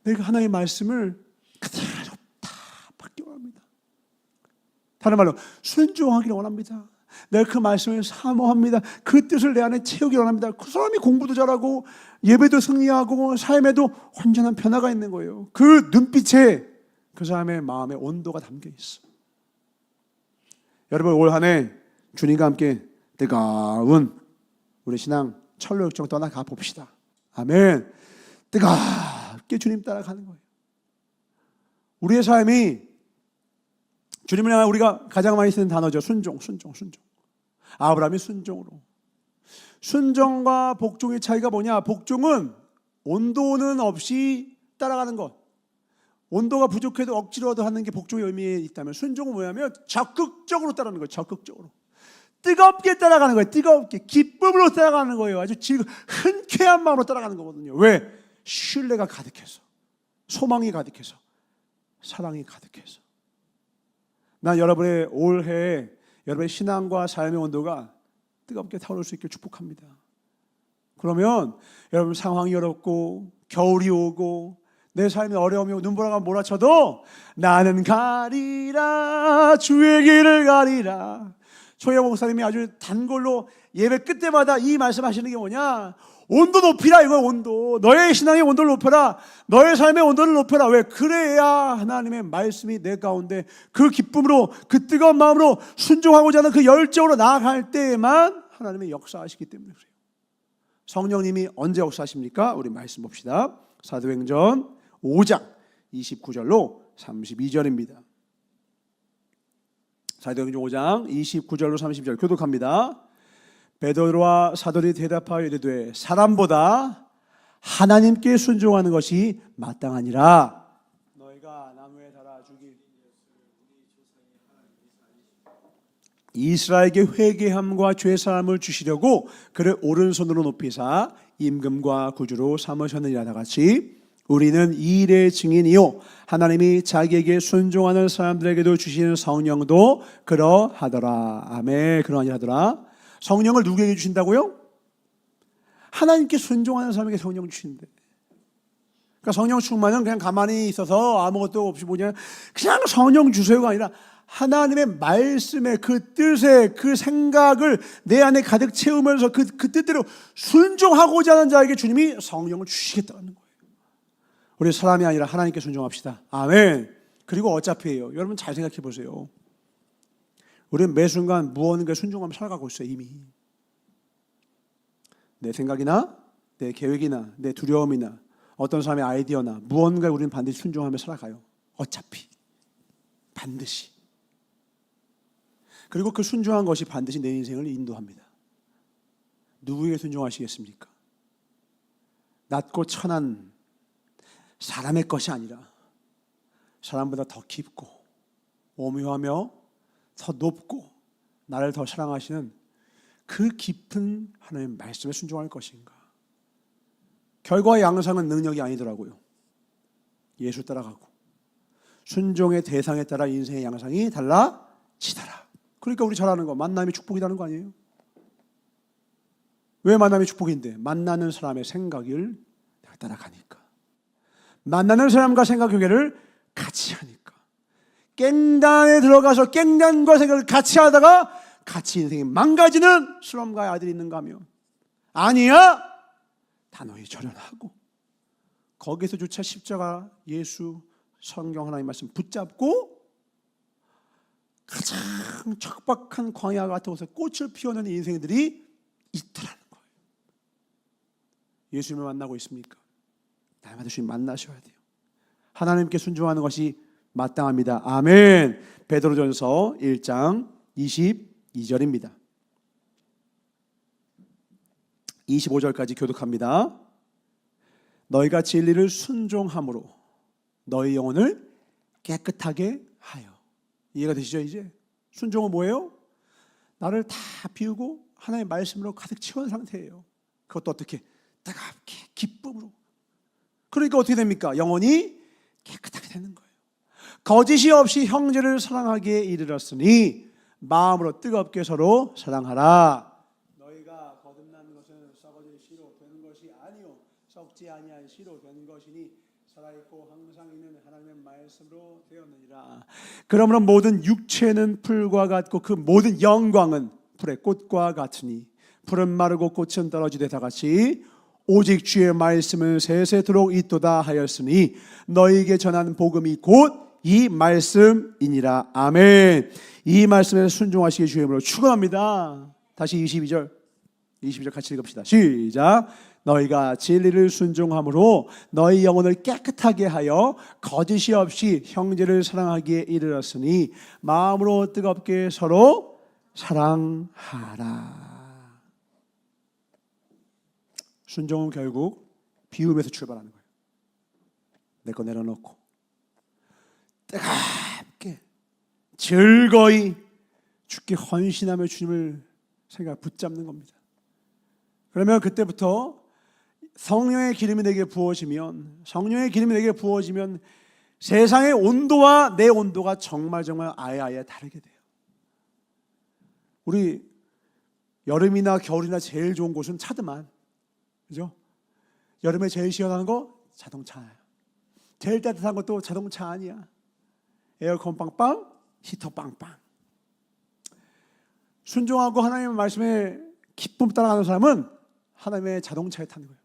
내가 하나님의 말씀을 그대로 다 받기 원합니다. 다른 말로 순종하기를 원합니다. 내가 그 말씀을 사모합니다. 그 뜻을 내 안에 채우기를 원합니다. 그 사람이 공부도 잘하고 예배도 승리하고 삶에도 완전한 변화가 있는 거예요. 그 눈빛에 그 사람의 마음의 온도가 담겨 있어. 여러분 올 한 해 주님과 함께 뜨거운 우리 신앙 철로 역정 떠나가 봅시다. 아멘. 뜨겁게 주님 따라가는 거예요. 우리의 삶이 주님을 향해 우리가 가장 많이 쓰는 단어죠. 순종. 아브라함이 순종으로. 순종과 복종의 차이가 뭐냐? 복종은 온도는 없이 따라가는 것. 온도가 부족해도 억지로라도 하는 게 복종의 의미에 있다면, 순종은 뭐냐면 적극적으로 따르는 거예요. 적극적으로. 뜨겁게 따라가는 거예요. 뜨겁게 기쁨으로 따라가는 거예요. 아주 흔쾌한 마음으로 따라가는 거거든요. 왜? 신뢰가 가득해서, 소망이 가득해서, 사랑이 가득해서. 난 여러분의 올해에 여러분의 신앙과 삶의 온도가 뜨겁게 타오를 수 있게 축복합니다. 그러면 여러분 상황이 어렵고 겨울이 오고 내 삶이 어려움이 오고 눈보라가 몰아쳐도 나는 가리라, 주의 길을 가리라. 조영 목사님이 아주 단골로 예배 끝때마다 이 말씀하시는 게 뭐냐? 온도 높이라, 이거 온도. 너의 신앙의 온도를 높여라. 너의 삶의 온도를 높여라. 왜? 그래야 하나님의 말씀이 내 가운데 그 기쁨으로, 그 뜨거운 마음으로 순종하고자 하는 그 열정으로 나아갈 때에만 하나님의 역사하시기 때문에 그래요. 성령님이 언제 역사하십니까? 우리 말씀 봅시다. 사도행전 5장 29절로 32절입니다. 사도행전 5장 29절로 30절 교독합니다. 베드로와 사도들이 대답하여 이르되 사람보다 하나님께 순종하는 것이 마땅하니라. 너희가 나무에 달아 죽인 이스라엘에게 회개함과 죄사함을 주시려고 그를 오른손으로 높이사 임금과 구주로 삼으셨느니라. 같이 우리는 이 일의 증인이요 하나님이 자기에게 순종하는 사람들에게도 주시는 성령도 그러하더라. 아멘. 그러하니 하더라. 성령을 누구에게 주신다고요? 하나님께 순종하는 사람에게 성령을 주신대. 그러니까 성령 충만은 그냥 가만히 있어서 아무것도 없이 그냥 성령 주세요가 아니라 하나님의 말씀에 그 뜻에 그 생각을 내 안에 가득 채우면서 그 뜻대로 순종하고자 하는 자에게 주님이 성령을 주시겠다는 거예요. 우리 사람이 아니라 하나님께 순종합시다. 아멘. 그리고 어차피요, 여러분 잘 생각해 보세요. 우리는 매 순간 무언가 순종하며 살아가고 있어요. 이미 내 생각이나 내 계획이나 내 두려움이나 어떤 사람의 아이디어나 무언가에 우리는 반드시 순종하며 살아가요. 어차피 반드시. 그리고 그 순종한 것이 반드시 내 인생을 인도합니다. 누구에게 순종하시겠습니까? 낮고 천한 사람의 것이 아니라 사람보다 더 깊고 오묘하며 더 높고 나를 더 사랑하시는 그 깊은 하나님의 말씀에 순종할 것인가? 결과의 양상은 능력이 아니더라고요. 예수 따라가고 순종의 대상에 따라 인생의 양상이 달라지더라. 그러니까 우리 잘 아는 거 만남이 축복이라는 거 아니에요? 왜 만남이 축복인데? 만나는 사람의 생각을 내가 따라가니까. 만나는 사람과 생각 교계를 같이 하니까. 깽단에 들어가서 깽단과 생각을 같이 하다가 같이 인생이 망가지는 수럼가의 아들이 있는가 하면 아니야, 단호히 절연하고 거기서조차 십자가, 예수, 성경 하나님 말씀 붙잡고 가장 척박한 광야 같은 곳에 꽃을 피워내는 인생들이 있더라는 거예요. 예수님을 만나고 있습니까? 날마다 주님 만나셔야 돼요. 하나님께 순종하는 것이 마땅합니다. 아멘. 베드로전서 1장 22절입니다. 25절까지 교독합니다. 너희가 진리를 순종함으로 너희 영혼을 깨끗하게 하여. 이해가 되시죠? 이제 순종은 뭐예요? 나를 다 비우고 하나님의 말씀으로 가득 채운 상태예요. 그것도 어떻게? 뜨겁게 기쁨으로. 그러니까 어떻게 됩니까? 영혼이 깨끗하게 되는 거예요. 거짓이 없이 형제를 사랑하기에 이르렀으니 마음으로 뜨겁게 서로 사랑하라. 너희가 거듭난 것은 썩어질 씨로 된 것이 아니요 썩지 아니한 씨로 된 것이니 살아있고 항상 있는 하나님의 말씀으로 되었느니라. 그러므로 모든 육체는 풀과 같고 그 모든 영광은 풀의 꽃과 같으니 풀은 마르고 꽃은 떨어지되 다 같이 오직 주의 말씀은 세세토록 있도다 하였으니 너희에게 전한 복음이 곧 이 말씀이니라. 아멘. 이 말씀에 순종하시기 주의 이름으로 축원합니다. 다시 22절 같이 읽읍시다. 시작. 너희가 진리를 순종함으로 너희 영혼을 깨끗하게 하여 거짓이 없이 형제를 사랑하기에 이르렀으니 마음으로 뜨겁게 서로 사랑하라. 순종은 결국 비움에서 출발하는 거예요. 내 거 내려놓고 뜨겁게 즐거이 주께 헌신하며 주님을 생각 붙잡는 겁니다. 그러면 그때부터 성령의 기름이 내게 부어지면 세상의 온도와 내 온도가 정말 아예 다르게 돼요. 우리 여름이나 겨울이나 제일 좋은 곳은 차드만, 그죠? 여름에 제일 시원한 거 자동차예요. 제일 따뜻한 것도 자동차 아니야. 에어컨 빵빵, 히터 빵빵. 순종하고 하나님의 말씀에 기쁨 따라가는 사람은 하나님의 자동차에 타는 거예요.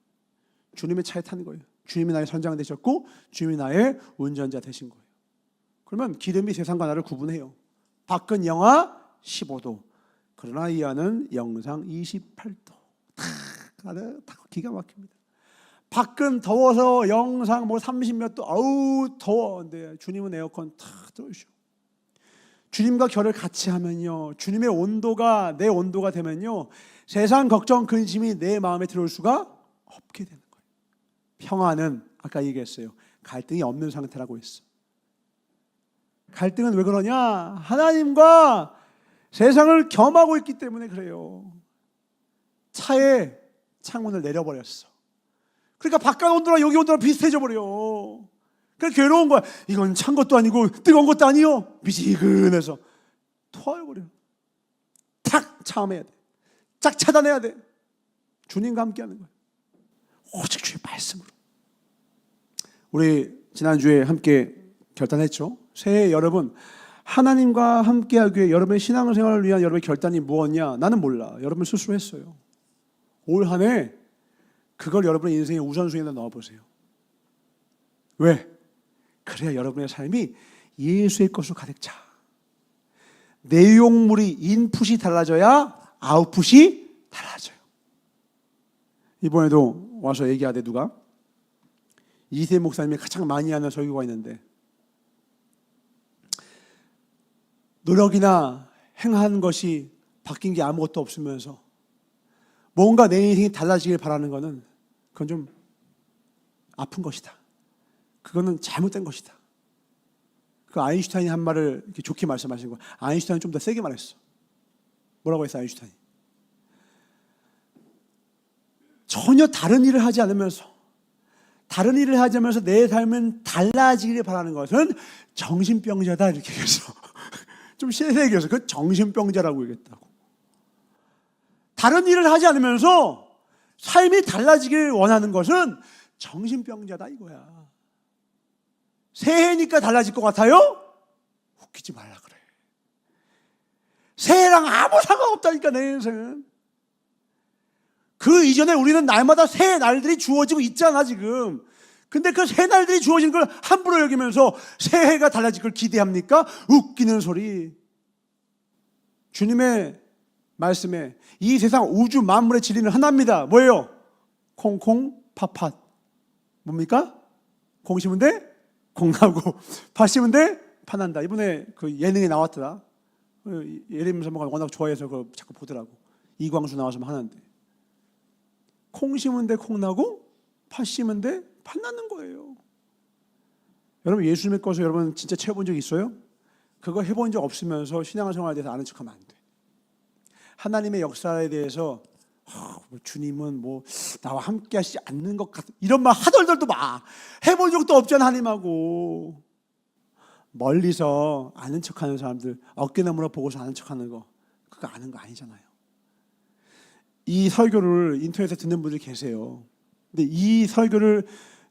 주님의 차에 타는 거예요. 주님이 나의 선장 되셨고 주님이 나의 운전자 되신 거예요. 그러면 기름이 세상과 나를 구분해요. 밖은 영하 15도, 그러나 이 안은 영상 28도. 다 기가 막힙니다. 밖은 더워서 영상 30몇 도, 아우 더워. 근데 주님은 에어컨 탁 틀어주셔. 주님과 결을 같이 하면요, 주님의 온도가 내 온도가 되면요, 세상 걱정 근심이 내 마음에 들어올 수가 없게 되는 거예요. 평화는 아까 얘기했어요. 갈등이 없는 상태라고 했어. 갈등은 왜 그러냐? 하나님과 세상을 겸하고 있기 때문에 그래요. 차에 창문을 내려버렸어. 그러니까 바깥 온도랑 여기 온도랑 비슷해져 버려. 그래서 괴로운 거야. 이건 찬 것도 아니고 뜨거운 것도 아니요. 미지근해서 토해버려. 탁 참아야 돼. 쫙 차단해야 돼. 주님과 함께하는 거야. 오직 주의 말씀으로. 우리 지난주에 함께 결단했죠. 새해 여러분, 하나님과 함께하기 위해 여러분의 신앙생활을 위한 여러분의 결단이 무엇이냐? 나는 몰라. 여러분 스스로 했어요. 올 한 해 그걸 여러분의 인생의 우선순위에 넣어보세요. 왜? 그래야 여러분의 삶이 예수의 것으로 가득 차. 내용물이 인풋이 달라져야 아웃풋이 달라져요. 이번에도 와서 얘기하되 누가? 이세 목사님이 가장 많이 하는 설교가 있는데, 노력이나 행한 것이 바뀐 게 아무것도 없으면서 뭔가 내 인생이 달라지길 바라는 것은 그건 좀 아픈 것이다. 그거는 잘못된 것이다. 그 아인슈타인이 한 말을 이렇게 좋게 말씀하신 거야. 아인슈타인은 좀 더 세게 말했어. 뭐라고 했어 아인슈타인이? 전혀 다른 일을 하지 않으면서 내 삶은 달라지기를 바라는 것은 정신병자다, 이렇게 얘기했어. 좀 세게 얘기해서 그 정신병자라고 얘기했다고. 다른 일을 하지 않으면서 삶이 달라지길 원하는 것은 정신병자다 이거야. 새해니까 달라질 것 같아요? 웃기지 말라 그래. 새해랑 아무 상관없다니까 내 인생은. 그 이전에 우리는 날마다 새 날들이 주어지고 있잖아 지금. 근데 그 새 날들이 주어지는 걸 함부로 여기면서 새해가 달라질 걸 기대합니까? 웃기는 소리. 주님의 말씀에 이 세상 우주 만물의 진리는 하나입니다. 뭐예요? 콩콩 팥팥. 뭡니까? 콩 심은 데 콩나고 팥 심은 데 파난다. 이번에 그 예능에 나왔더라. 예림 선배가 워낙 좋아해서 그걸 자꾸 보더라고. 이광수 나와서 하는데, 콩 심은 데 콩나고 팥 심은 데 팥 나는 거예요. 여러분 예수님의 것을 여러분 진짜 채워본 적 있어요? 그거 해본 적 없으면서 신앙생활에 대해서 아는 척하면 안 돼. 하나님의 역사에 대해서 주님은 나와 함께 하시지 않는 것 같아, 이런 말 하덜덜도 막 해본 적도 없잖아. 하나님하고 멀리서 아는 척하는 사람들, 어깨너머로 보고서 아는 척하는 거, 그거 아는 거 아니잖아요. 이 설교를 인터넷에 듣는 분들이 계세요. 근데 이 설교를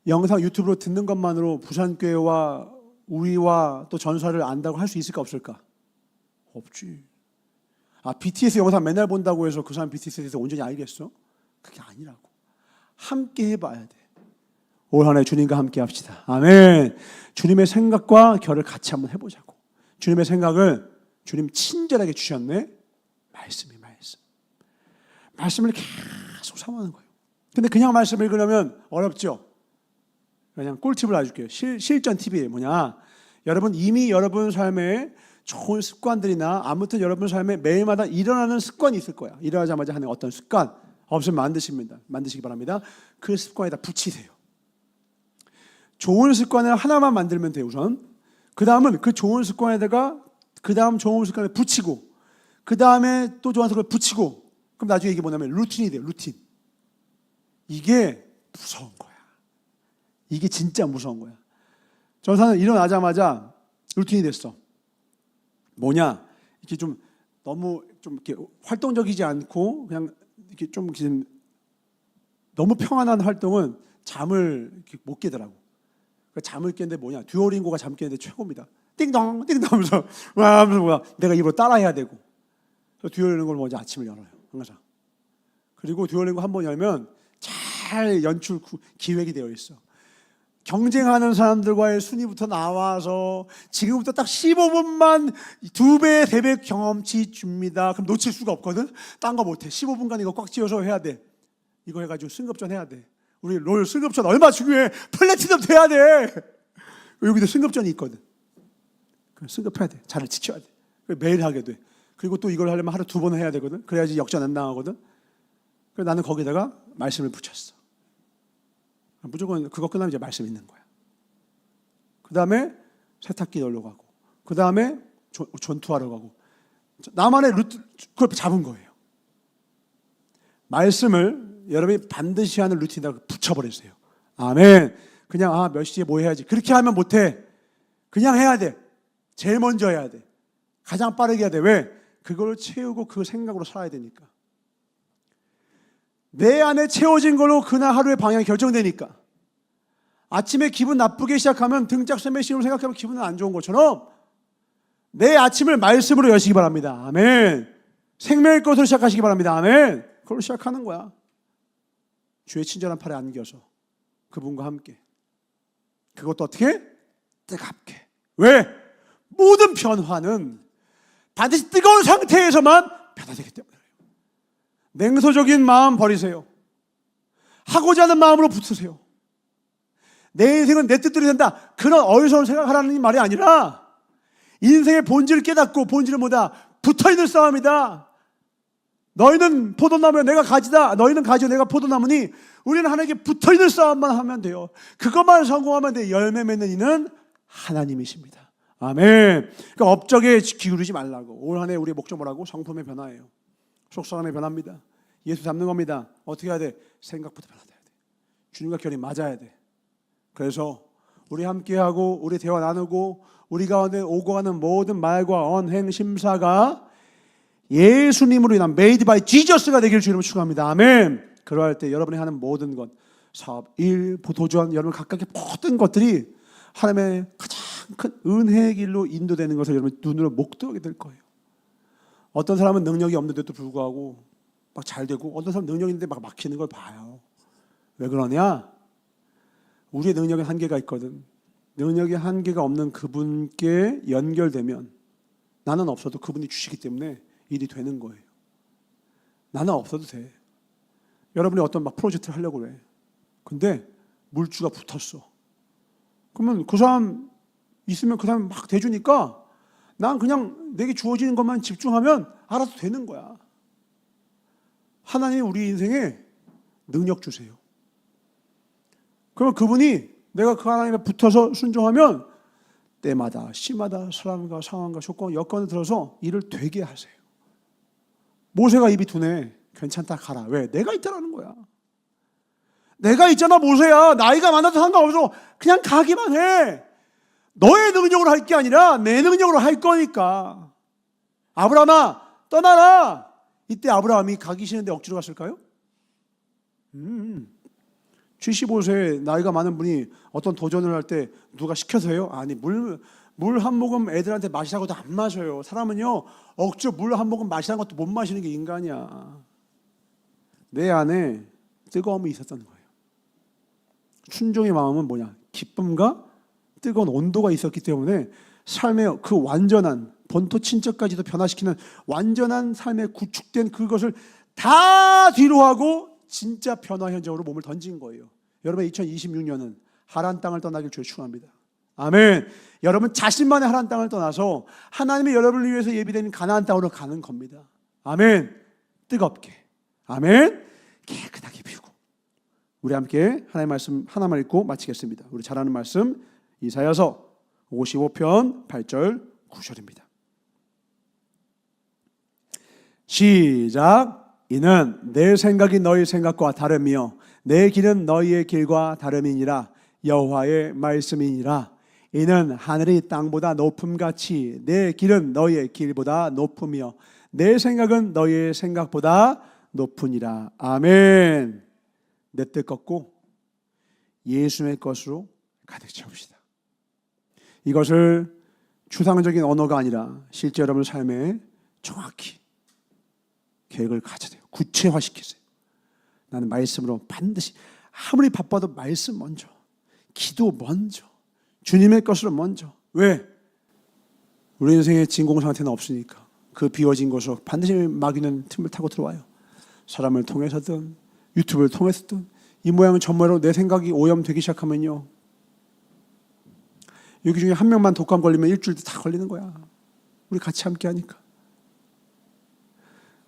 영상 유튜브로 듣는 것만으로 부산교회와 우리와 또 전사를 안다고 할 수 있을까 없을까? 없지. BTS 영상 맨날 본다고 해서 그 사람 BTS에 대해서 온전히 알겠어? 그게 아니라고. 함께 해봐야 돼. 올 한 해 주님과 함께 합시다. 아멘. 주님의 생각과 결을 같이 한번 해보자고. 주님의 생각을 주님 친절하게 주셨네. 말씀을 계속 사모하는 거예요. 근데 그냥 말씀을 읽으려면 어렵죠. 그냥 꿀팁을 알려줄게요. 실전 팁이에요. 뭐냐? 여러분 이미 여러분 삶에 좋은 습관들이나 아무튼 여러분 삶에 매일마다 일어나는 습관이 있을 거야. 일어나자마자 하는 어떤 습관 없으면 만드시기 바랍니다. 그 습관에다 붙이세요. 좋은 습관을 하나만 만들면 돼요. 우선 그 다음은 그 좋은 습관에다가 그 다음 좋은 습관을 붙이고 그 다음에 또 좋은 습관을 붙이고 그럼 나중에 이게 뭐냐면 루틴이 돼요. 루틴. 이게 무서운 거야. 이게 진짜 무서운 거야. 저는 일어나자마자 루틴이 됐어. 뭐냐? 이렇게 좀 너무 좀 이렇게 활동적이지 않고 그냥 이렇게 좀 너무 평안한 활동은 잠을 이렇게 못 깨더라고. 그러니까 잠을 깼는데 뭐냐? 듀오링고가 잠 깨는데 최고입니다. 띵동 띵동 하면서 뭐야? 내가 입으로 따라해야 되고. 그래서 듀오링고를 먼저 아침을 열어요. 항상. 그리고 듀오링고 한 번 열면 잘 연출 기획이 되어 있어. 경쟁하는 사람들과의 순위부터 나와서 지금부터 딱 15분만 2배, 3배 경험치 줍니다. 그럼 놓칠 수가 없거든. 딴 거 못해. 15분간 이거 꽉 쥐어서 해야 돼. 이거 해가지고 승급전 해야 돼. 우리 롤 승급전 얼마 중요해. 플래티넘 돼야 돼. 여기도 승급전이 있거든. 승급해야 돼. 자를 지켜야 돼. 매일 하게 돼. 그리고 또 이걸 하려면 하루 2번 해야 되거든. 그래야지 역전 안 당하거든. 그래서 나는 거기다가 말씀을 붙였어. 무조건 그거 끝나면 이제 말씀 있는 거야. 그 다음에 세탁기 넣으러 가고, 그 다음에 전투하러 가고, 나만의 루트 그걸 잡은 거예요. 말씀을 여러분이 반드시 하는 루틴에다가 붙여버리세요. 아멘. 그냥 몇 시에 뭐 해야지. 그렇게 하면 못해. 그냥 해야 돼. 제일 먼저 해야 돼. 가장 빠르게 해야 돼. 왜? 그걸 채우고 그 생각으로 살아야 되니까. 내 안에 채워진 걸로 그날 하루의 방향이 결정되니까. 아침에 기분 나쁘게 시작하면 등짝 스매싱으로 생각하면 기분은 안 좋은 것처럼 내 아침을 말씀으로 여시기 바랍니다. 아멘. 생명의 것으로 시작하시기 바랍니다. 아멘. 그걸로 시작하는 거야. 주의 친절한 팔에 안겨서 그분과 함께. 그것도 어떻게? 뜨겁게. 왜? 모든 변화는 반드시 뜨거운 상태에서만 변화되기 때문에. 냉소적인 마음 버리세요. 하고자 하는 마음으로 붙으세요. 내 인생은 내 뜻대로 된다. 그런 어리석은 생각하라는 말이 아니라 인생의 본질을 깨닫고 본질은 뭐다? 붙어있는 싸움이다. 너희는 포도나무야 내가 가지다. 너희는 가지요 내가 포도나무니 우리는 하나님께 붙어있는 싸움만 하면 돼요. 그것만 성공하면 돼요. 열매 맺는 이는 하나님이십니다. 아멘. 그러니까 업적에 기울이지 말라고. 올 한 해 우리의 목적 뭐라고? 성품의 변화예요. 속사람의 변화입니다. 예수 잡는 겁니다. 어떻게 해야 돼? 생각부터 변화돼야 돼. 주님과 결이 맞아야 돼. 그래서 우리 함께하고 우리 대화 나누고 우리 가운데 오고 가는 모든 말과 언행 심사가 예수님으로 인한 made by Jesus가 되길 주님을 축원합니다. 아멘. 그러할 때 여러분이 하는 모든 것, 사업, 일, 도전, 여러분 각각의 모든 것들이 하나님의 가장 큰 은혜의 길로 인도되는 것을 여러분 눈으로 목도하게 될 거예요. 어떤 사람은 능력이 없는데도 불구하고 막 잘 되고 어떤 사람은 능력이 있는데 막 막히는 걸 봐요. 왜 그러냐? 우리의 능력에 한계가 있거든. 능력에 한계가 없는 그분께 연결되면 나는 없어도 그분이 주시기 때문에 일이 되는 거예요. 나는 없어도 돼. 여러분이 어떤 막 프로젝트를 하려고 그래. 근데 물주가 붙었어. 그러면 그 사람 있으면 그 사람 막 대주니까 난 그냥 내게 주어지는 것만 집중하면 알아서 되는 거야. 하나님 우리 인생에 능력 주세요. 그러면 그분이 내가 그 하나님에 붙어서 순종하면 때마다 시마다 사람과 상황과 조건 여건을 들어서 일을 되게 하세요. 모세가 입이 둔해. 괜찮다 가라. 왜? 내가 있다라는 거야. 내가 있잖아 모세야. 나이가 많아도 상관없어. 그냥 가기만 해. 너의 능력으로 할 게 아니라 내 능력으로 할 거니까. 아브라함아 떠나라. 이때 아브라함이 가기 싫은데 억지로 갔을까요? 75세 나이가 많은 분이 어떤 도전을 할 때 누가 시켜서요? 아니 물 한 모금 애들한테 마시라고도 안 마셔요. 사람은요 억지로 물 한 모금 마시라는 것도 못 마시는 게 인간이야. 내 안에 뜨거움이 있었던 거예요. 순종의 마음은 뭐냐? 기쁨과 뜨거운 온도가 있었기 때문에 삶의 그 완전한 본토 친척까지도 변화시키는 완전한 삶에 구축된 그것을 다 뒤로하고 진짜 변화 현장으로 몸을 던진 거예요. 여러분 2026년은 하란 땅을 떠나길 주의 축원합니다. 아멘. 여러분 자신만의 하란 땅을 떠나서 하나님의 여러분을 위해서 예비된 가나안 땅으로 가는 겁니다. 아멘. 뜨겁게, 아멘. 깨끗하게 피우고. 우리 함께 하나님의 말씀 하나만 읽고 마치겠습니다. 우리 잘 아는 말씀 이사야서 55편 8절 9절입니다. 시작. 이는 내 생각이 너희 생각과 다름이요 내 길은 너희의 길과 다름이니라. 여호와의 말씀이니라. 이는 하늘이 땅보다 높음같이 내 길은 너희의 길보다 높으며 내 생각은 너희의 생각보다 높으니라. 아멘. 내 뜻 꺾고 예수의 것으로 가득 채웁시다. 이것을 추상적인 언어가 아니라 실제 여러분 삶에 정확히 계획을 가져야 돼요. 구체화시키세요. 나는 말씀으로 반드시 아무리 바빠도 말씀 먼저, 기도 먼저, 주님의 것으로 먼저. 왜? 우리 인생에 진공 상태는 없으니까 그 비워진 곳으로 반드시 마귀는 틈을 타고 들어와요. 사람을 통해서든 유튜브를 통해서든 이 모양 저 모양으로 내 생각이 오염되기 시작하면요, 여기 중에 한 명만 독감 걸리면 일주일 다 걸리는 거야. 우리 같이 함께 하니까.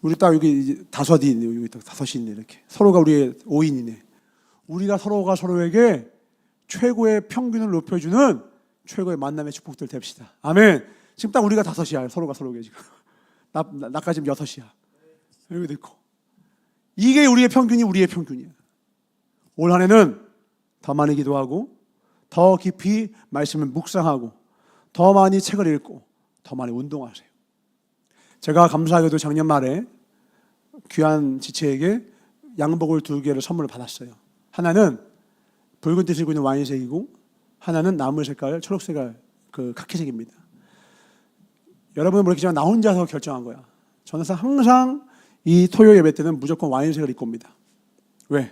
우리 딱 여기 이제 다섯이 있네. 여기 딱 다섯이 있네. 이렇게 서로가 우리의 5인이네. 우리가 서로가 서로에게 최고의 평균을 높여주는 최고의 만남의 축복들 됩시다. 아멘. 지금 딱 우리가 다섯이야. 서로가 서로에게 지금. 나까지 지금 6이야. 여기 있고. 이게 우리의 평균이 우리의 평균이야. 올 한 해는 더 많이 기도하고 더 깊이 말씀을 묵상하고 더 많이 책을 읽고 더 많이 운동하세요. 제가 감사하게도 작년 말에 귀한 지체에게 양복을 2개를 선물을 받았어요. 하나는 붉은 띠를 입고 있는 와인색이고 하나는 나무 색깔, 초록색깔, 그 카키색입니다. 여러분은 모르겠지만 나 혼자서 결정한 거야. 저는 항상 이 토요 예배 때는 무조건 와인색을 입고 옵니다. 왜?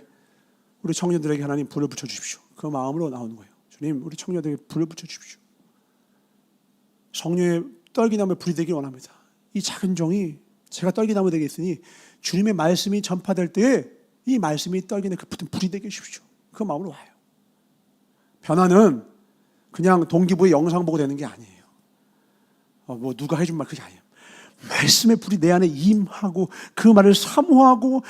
우리 청년들에게 하나님 불을 붙여주십시오. 그 마음으로 나오는 거예요. 주님, 우리 청년들에게 불을 붙여주십시오. 성령의 떨기나무에 불이 되길 원합니다. 이 작은 종이 제가 떨기나무 되게 있으니 주님의 말씀이 전파될 때에 이 말씀이 떨기는 그 붙은 불이 되게 해주십시오. 그 마음으로 와요. 변화는 그냥 동기부의 영상 보고 되는 게 아니에요. 뭐 누가 해준 말 그게 아니에요. 말씀의 불이 내 안에 임하고 그 말을 사모하고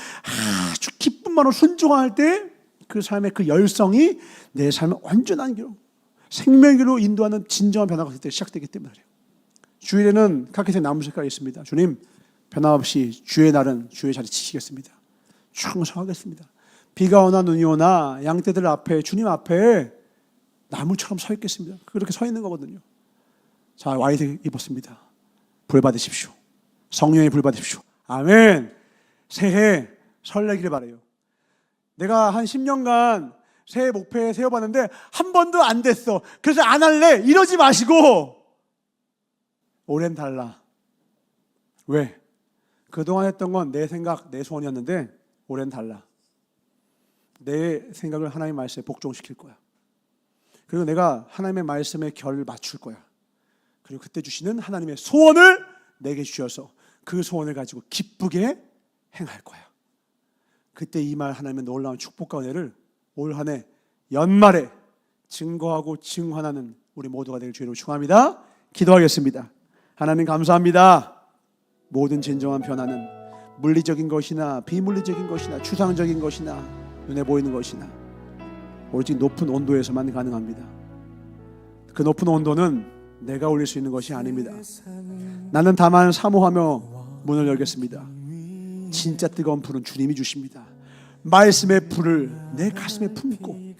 아주 기쁜 마음으로 순종할 때 그 삶의 그 열성이 내 삶의 온전한 길로 생명기로 인도하는 진정한 변화가 그때 시작되기 때문에 그래요. 주일에는 카키색 나무 색깔이 있습니다. 주님, 변함없이 주의 날은 주의 자리 지키겠습니다. 충성하겠습니다. 비가 오나 눈이 오나 양떼들 앞에 주님 앞에 나무처럼 서 있겠습니다. 그렇게 서 있는 거거든요. 자, 와인색 입었습니다. 불 받으십시오. 성령의 불 받으십시오. 아멘. 새해 설레기를 바라요. 내가 한 10년간 새해 목표에 세워봤는데 한 번도 안 됐어. 그래서 안 할래. 이러지 마시고 올해는 달라. 왜? 그동안 했던 건 내 생각, 내 소원이었는데 올해는 달라. 내 생각을 하나님의 말씀에 복종시킬 거야. 그리고 내가 하나님의 말씀에 결을 맞출 거야. 그리고 그때 주시는 하나님의 소원을 내게 주셔서 그 소원을 가지고 기쁘게 행할 거야. 그때 이 말 하나님의 놀라운 축복과 은혜를 올 한 해 연말에 증거하고 증환하는 우리 모두가 되길 주의로 축원합니다. 기도하겠습니다. 하나님 감사합니다. 모든 진정한 변화는 물리적인 것이나 비물리적인 것이나 추상적인 것이나 눈에 보이는 것이나 오로지 높은 온도에서만 가능합니다. 그 높은 온도는 내가 올릴 수 있는 것이 아닙니다. 나는 다만 사모하며 문을 열겠습니다. 진짜 뜨거운 불은 주님이 주십니다. 말씀의 불을 내 가슴에 품고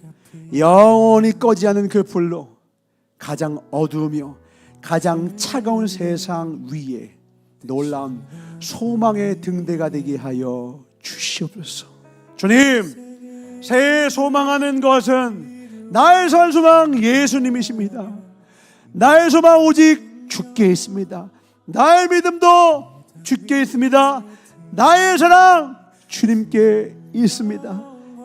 영원히 꺼지 않는 그 불로 가장 어두우며 가장 차가운 세상 위에 놀라운 소망의 등대가 되게 하여 주시옵소서. 주님, 새해 소망하는 것은 나의 살 소망 예수님이십니다. 나의 소망 오직 주께 있습니다. 나의 믿음도 주께 있습니다. 나의 사랑 주님께 있습니다.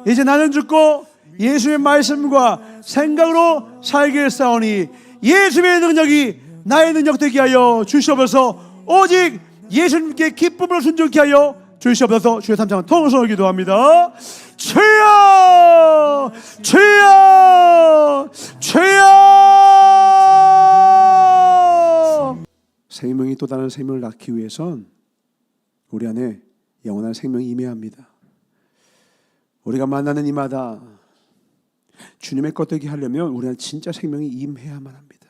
이제 나는 죽고 예수의 말씀과 생각으로 살겠사오니 예수의 능력이 나의 능력 되게 하여 주시옵소서. 오직 예수님께 기쁨으로 순종케 하여 주시옵소서. 주의 3장은 통성을 기도합니다. 주여 주여 주여. 생명이 또 다른 생명을 낳기 위해선 우리 안에 영원한 생명이 임해야 합니다. 우리가 만나는 이마다 주님의 것 되게 하려면 우리는 진짜 생명이 임해야만 합니다.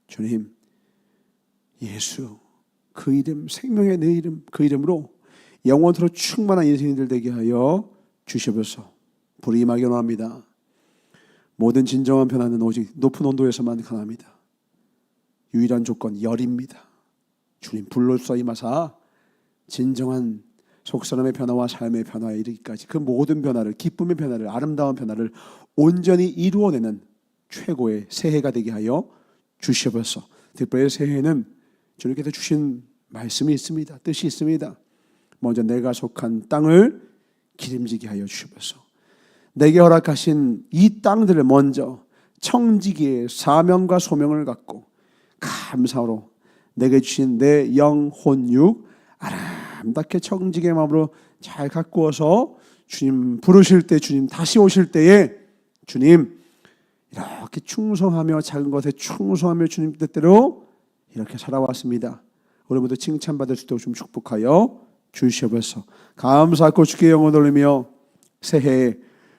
주님, 예수 그 이름, 생명의 내 이름, 그 이름으로 영원토록 충만한 인생들 되게 하여 주시옵소서. 불이 임하기 원합니다. 모든 진정한 변화는 오직 높은 온도에서만 가능합니다. 유일한 조건 열입니다. 주님 불로써 임하사 진정한 속사람의 변화와 삶의 변화에 이르기까지 그 모든 변화를, 기쁨의 변화를, 아름다운 변화를 온전히 이루어내는 최고의 새해가 되게 하여 주시옵소서. 특별히 새해에는 주님께서 주신 말씀이 있습니다. 뜻이 있습니다. 먼저 내가 속한 땅을 기름지게 하여 주시옵소서. 내게 허락하신 이 땅들을 먼저 청지기의 사명과 소명을 갖고 감사로 내게 주신 내 영혼육 아름답게 청지기의 마음으로 잘 가꾸어서 주님 부르실 때, 주님 다시 오실 때에 주님 이렇게 충성하며 작은 것에 충성하며 주님 뜻대로 이렇게 살아왔습니다. 우리 모두 칭찬받을 수 있도록 좀 축복하여 주시옵소서. 감사하고 주께 영광 돌리며 새해에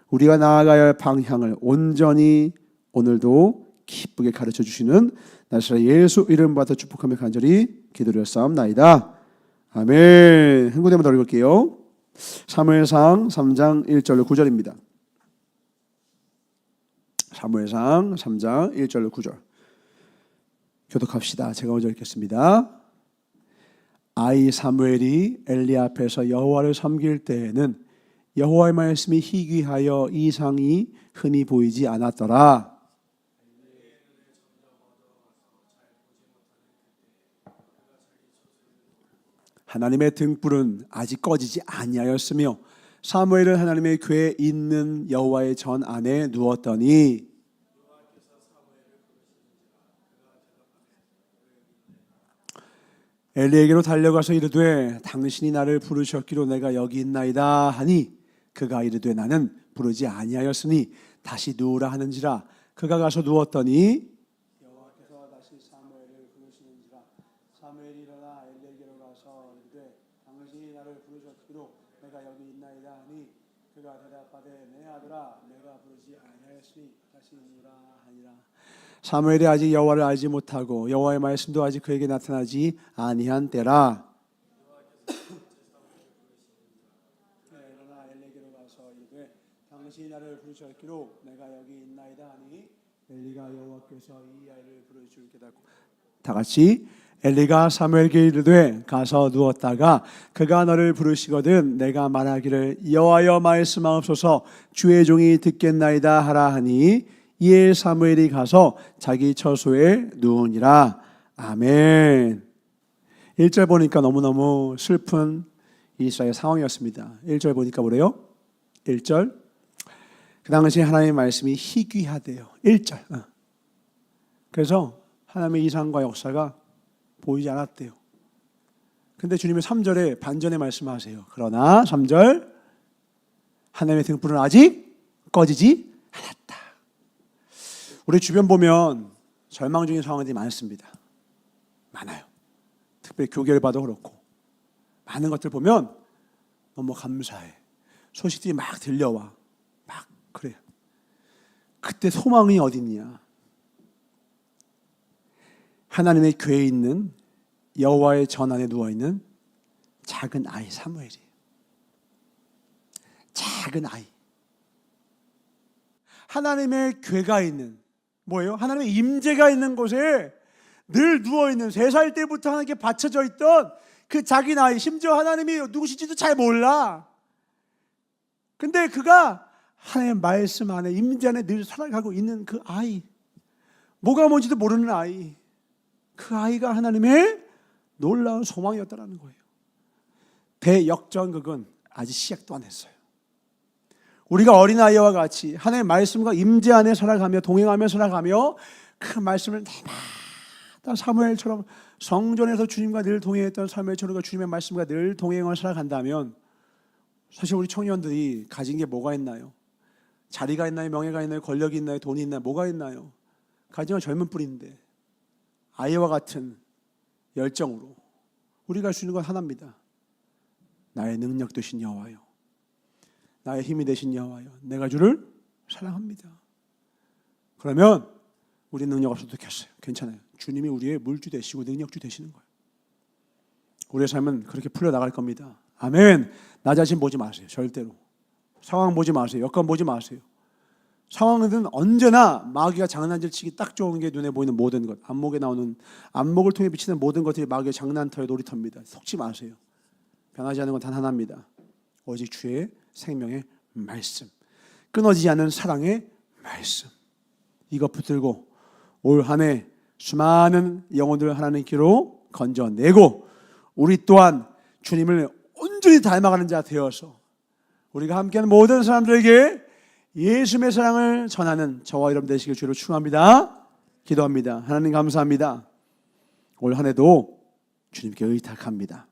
우리가 나아가야 할 방향을 온전히 오늘도 기쁘게 가르쳐 주시는 나사렛 예수 이름 받아 축복하며 간절히 기도드렸사옵나이다. 아멘. 흥분되면 더 읽을게요. 사무엘상 3장 1절로 9절입니다. 사무엘상 3장 1절로 9절 교독합시다. 제가 먼저 읽겠습니다. 아이 사무엘이 엘리 앞에서 여호와를 섬길 때에는 여호와의 말씀이 희귀하여 이상이 흔히 보이지 않았더라. 하나님의 등불은 아직 꺼지지 아니하였으며 사무엘은 하나님의 궤에 있는 여호와의 전 안에 누웠더니 엘리에게로 달려가서 이르되 당신이 나를 부르셨기로 내가 여기 있나이다 하니 그가 이르되 나는 부르지 아니하였으니 다시 누우라 하는지라. 그가 가서 누웠더니 여호와께서 다시 사무엘을 부르시는지라. 사무엘이 일어나 엘리에게로 가서 이르되 당신이 나를 부르셨기로 내가 여기 있나이다 하니 그가 대답하되 내 아들아 내가 부르지 아니하였으니 다시 누우라 하니라. 사무엘이 아직 여호와를 알지 못하고 여호와의 말씀도 아직 그에게 나타나지 아니한 때라. 일어나 엘리에게로 가서 이르되 당신이 나를 부르셨기로 내가 여기 있나이다 하니 엘리가 여호와께서 이 아이를 부르실 깨닫고 다 같이 엘리가 사무엘에게 이르되 가서 누웠다가 그가 너를 부르시거든 내가 말하기를 여호와여 말씀하옵소서 주의 종이 듣겠나이다 하라 하니 이에 사무엘이 가서 자기 처소에 누우니라. 아멘. 1절 보니까 너무너무 슬픈 이스라엘 상황이었습니다. 1절 보니까 뭐래요? 1절 그 당시 하나님의 말씀이 희귀하대요. 1절 그래서 하나님의 이상과 역사가 보이지 않았대요. 근데 주님의 3절에 반전의 말씀하세요. 그러나 3절 하나님의 등불은 아직 꺼지지 않았다. 우리 주변 보면 절망 중인 상황들이 많습니다. 많아요. 특별히 교계를 봐도 그렇고 많은 것들 보면 너무 감사해. 소식들이 막 들려와. 막 그래. 그때 소망이 어딨냐. 하나님의 궤에 있는 여호와의 전 안에 누워있는 작은 아이 사무엘이에요. 작은 아이. 하나님의 궤가 있는 뭐예요? 하나님의 임재가 있는 곳에 늘 누워있는 3살 때부터 하나님께 바쳐져 있던 그 작은 아이. 심지어 하나님이 누구신지도 잘 몰라. 근데 그가 하나님의 말씀 안에 임재 안에 늘 살아가고 있는 그 아이. 뭐가 뭔지도 모르는 아이. 그 아이가 하나님의 놀라운 소망이었다는 거예요. 대역전극은 아직 시작도 안 했어요. 우리가 어린아이와 같이 하나님의 말씀과 임재 안에 살아가며 동행하며 살아가며 그 말씀을 날마다 사무엘처럼 성전에서 주님과 늘 동행했던 사무엘처럼 주님의 말씀과 늘 동행을 살아간다면 사실 우리 청년들이 가진 게 뭐가 있나요? 자리가 있나요? 명예가 있나요? 권력이 있나요? 돈이 있나요? 뭐가 있나요? 가진 건 젊은 뿌리인데 아이와 같은 열정으로 우리가 할 수 있는 건 하나입니다. 나의 능력 되신 여호와여, 나의 힘이 되신 여호와여, 내가 주를 사랑합니다. 그러면 우리 능력 없어도 좋겠어요. 괜찮아요. 주님이 우리의 물주 되시고 능력주 되시는 거예요. 우리의 삶은 그렇게 풀려나갈 겁니다. 아멘. 나 자신 보지 마세요. 절대로. 상황 보지 마세요. 여건 보지 마세요. 상황은 언제나 마귀가 장난질 치기 딱 좋은 게 눈에 보이는 모든 것, 안목에 나오는, 안목을 통해 비치는 모든 것들이 마귀의 장난터의 놀이터입니다. 속지 마세요. 변하지 않는 건 단 하나입니다. 오직 주의 생명의 말씀, 끊어지지 않는 사랑의 말씀, 이것 붙들고 올 한 해 수많은 영혼들을 하나님께로 건져내고 우리 또한 주님을 온전히 닮아가는 자 되어서 우리가 함께하는 모든 사람들에게 예수님의 사랑을 전하는 저와 여러분 되시길 주로 축원합니다. 기도합니다. 하나님 감사합니다. 올 한 해도 주님께 의탁합니다.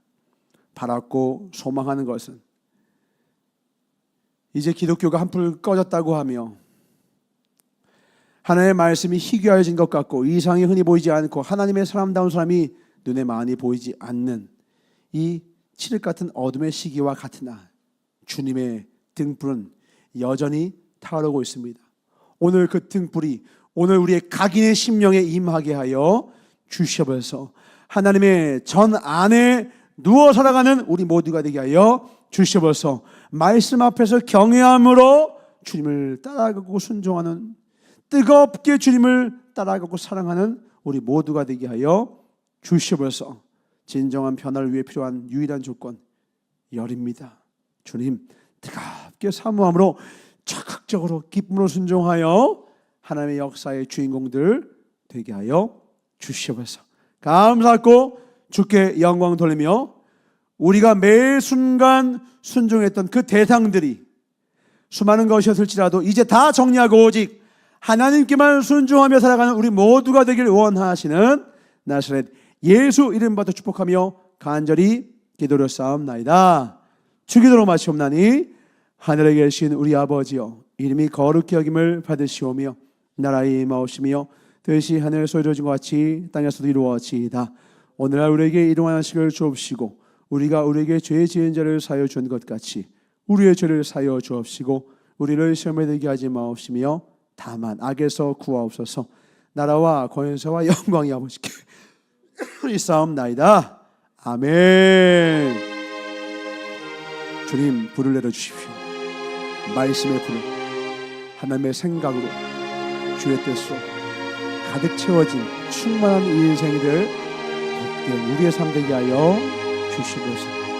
바랐고 소망하는 것은 이제 기독교가 한풀 꺼졌다고 하며 하나님의 말씀이 희귀해진 것 같고 이상이 흔히 보이지 않고 하나님의 사람다운 사람이 눈에 많이 보이지 않는 이 칠흑 같은 어둠의 시기와 같으나 주님의 등불은 여전히 타오르고 있습니다. 오늘 그 등불이 오늘 우리의 각인의 심령에 임하게 하여 주시옵소서. 하나님의 전 안에 누워 살아가는 우리 모두가 되게 하여 주시옵소서. 말씀 앞에서 경외함으로 주님을 따라가고 순종하는, 뜨겁게 주님을 따라가고 사랑하는 우리 모두가 되게 하여 주시옵소서. 진정한 변화를 위해 필요한 유일한 조건 열입니다. 주님 뜨겁게 사모함으로 적극적으로 기쁨으로 순종하여 하나님의 역사의 주인공들 되게 하여 주시옵소서. 감사하고 주께 영광 돌리며 우리가 매 순간 순종했던 그 대상들이 수많은 것이었을지라도 이제 다 정리하고 오직 하나님께만 순종하며 살아가는 우리 모두가 되길 원하시는 나사렛 예수 이름 받아 축복하며 간절히 기도를 쌓옵나이다. 주기도로 마치옵나니 하늘에 계신 우리 아버지여, 이름이 거룩히 여김을 받으시오며 나라의 임하오시며 뜻이 하늘에서 이루어진 것 같이 땅에서도 이루어지이다. 오늘날 우리에게 일용할 양식을 주옵시고 우리가 우리에게 죄 지은 자를 사하여 준 것 같이 우리의 죄를 사하여 주옵시고 우리를 시험에 들게 하지 마옵시며 다만 악에서 구하옵소서. 나라와 권세와 영광이 아버지께 있사옵나이다. 아멘. 주님 불을 내려주십시오. 말씀의 불을 하나님의 생각으로 주의 뜻으로 가득 채워진 충만한 이 인생들 복된 우리의 삶 되게 하여 주시옵소서.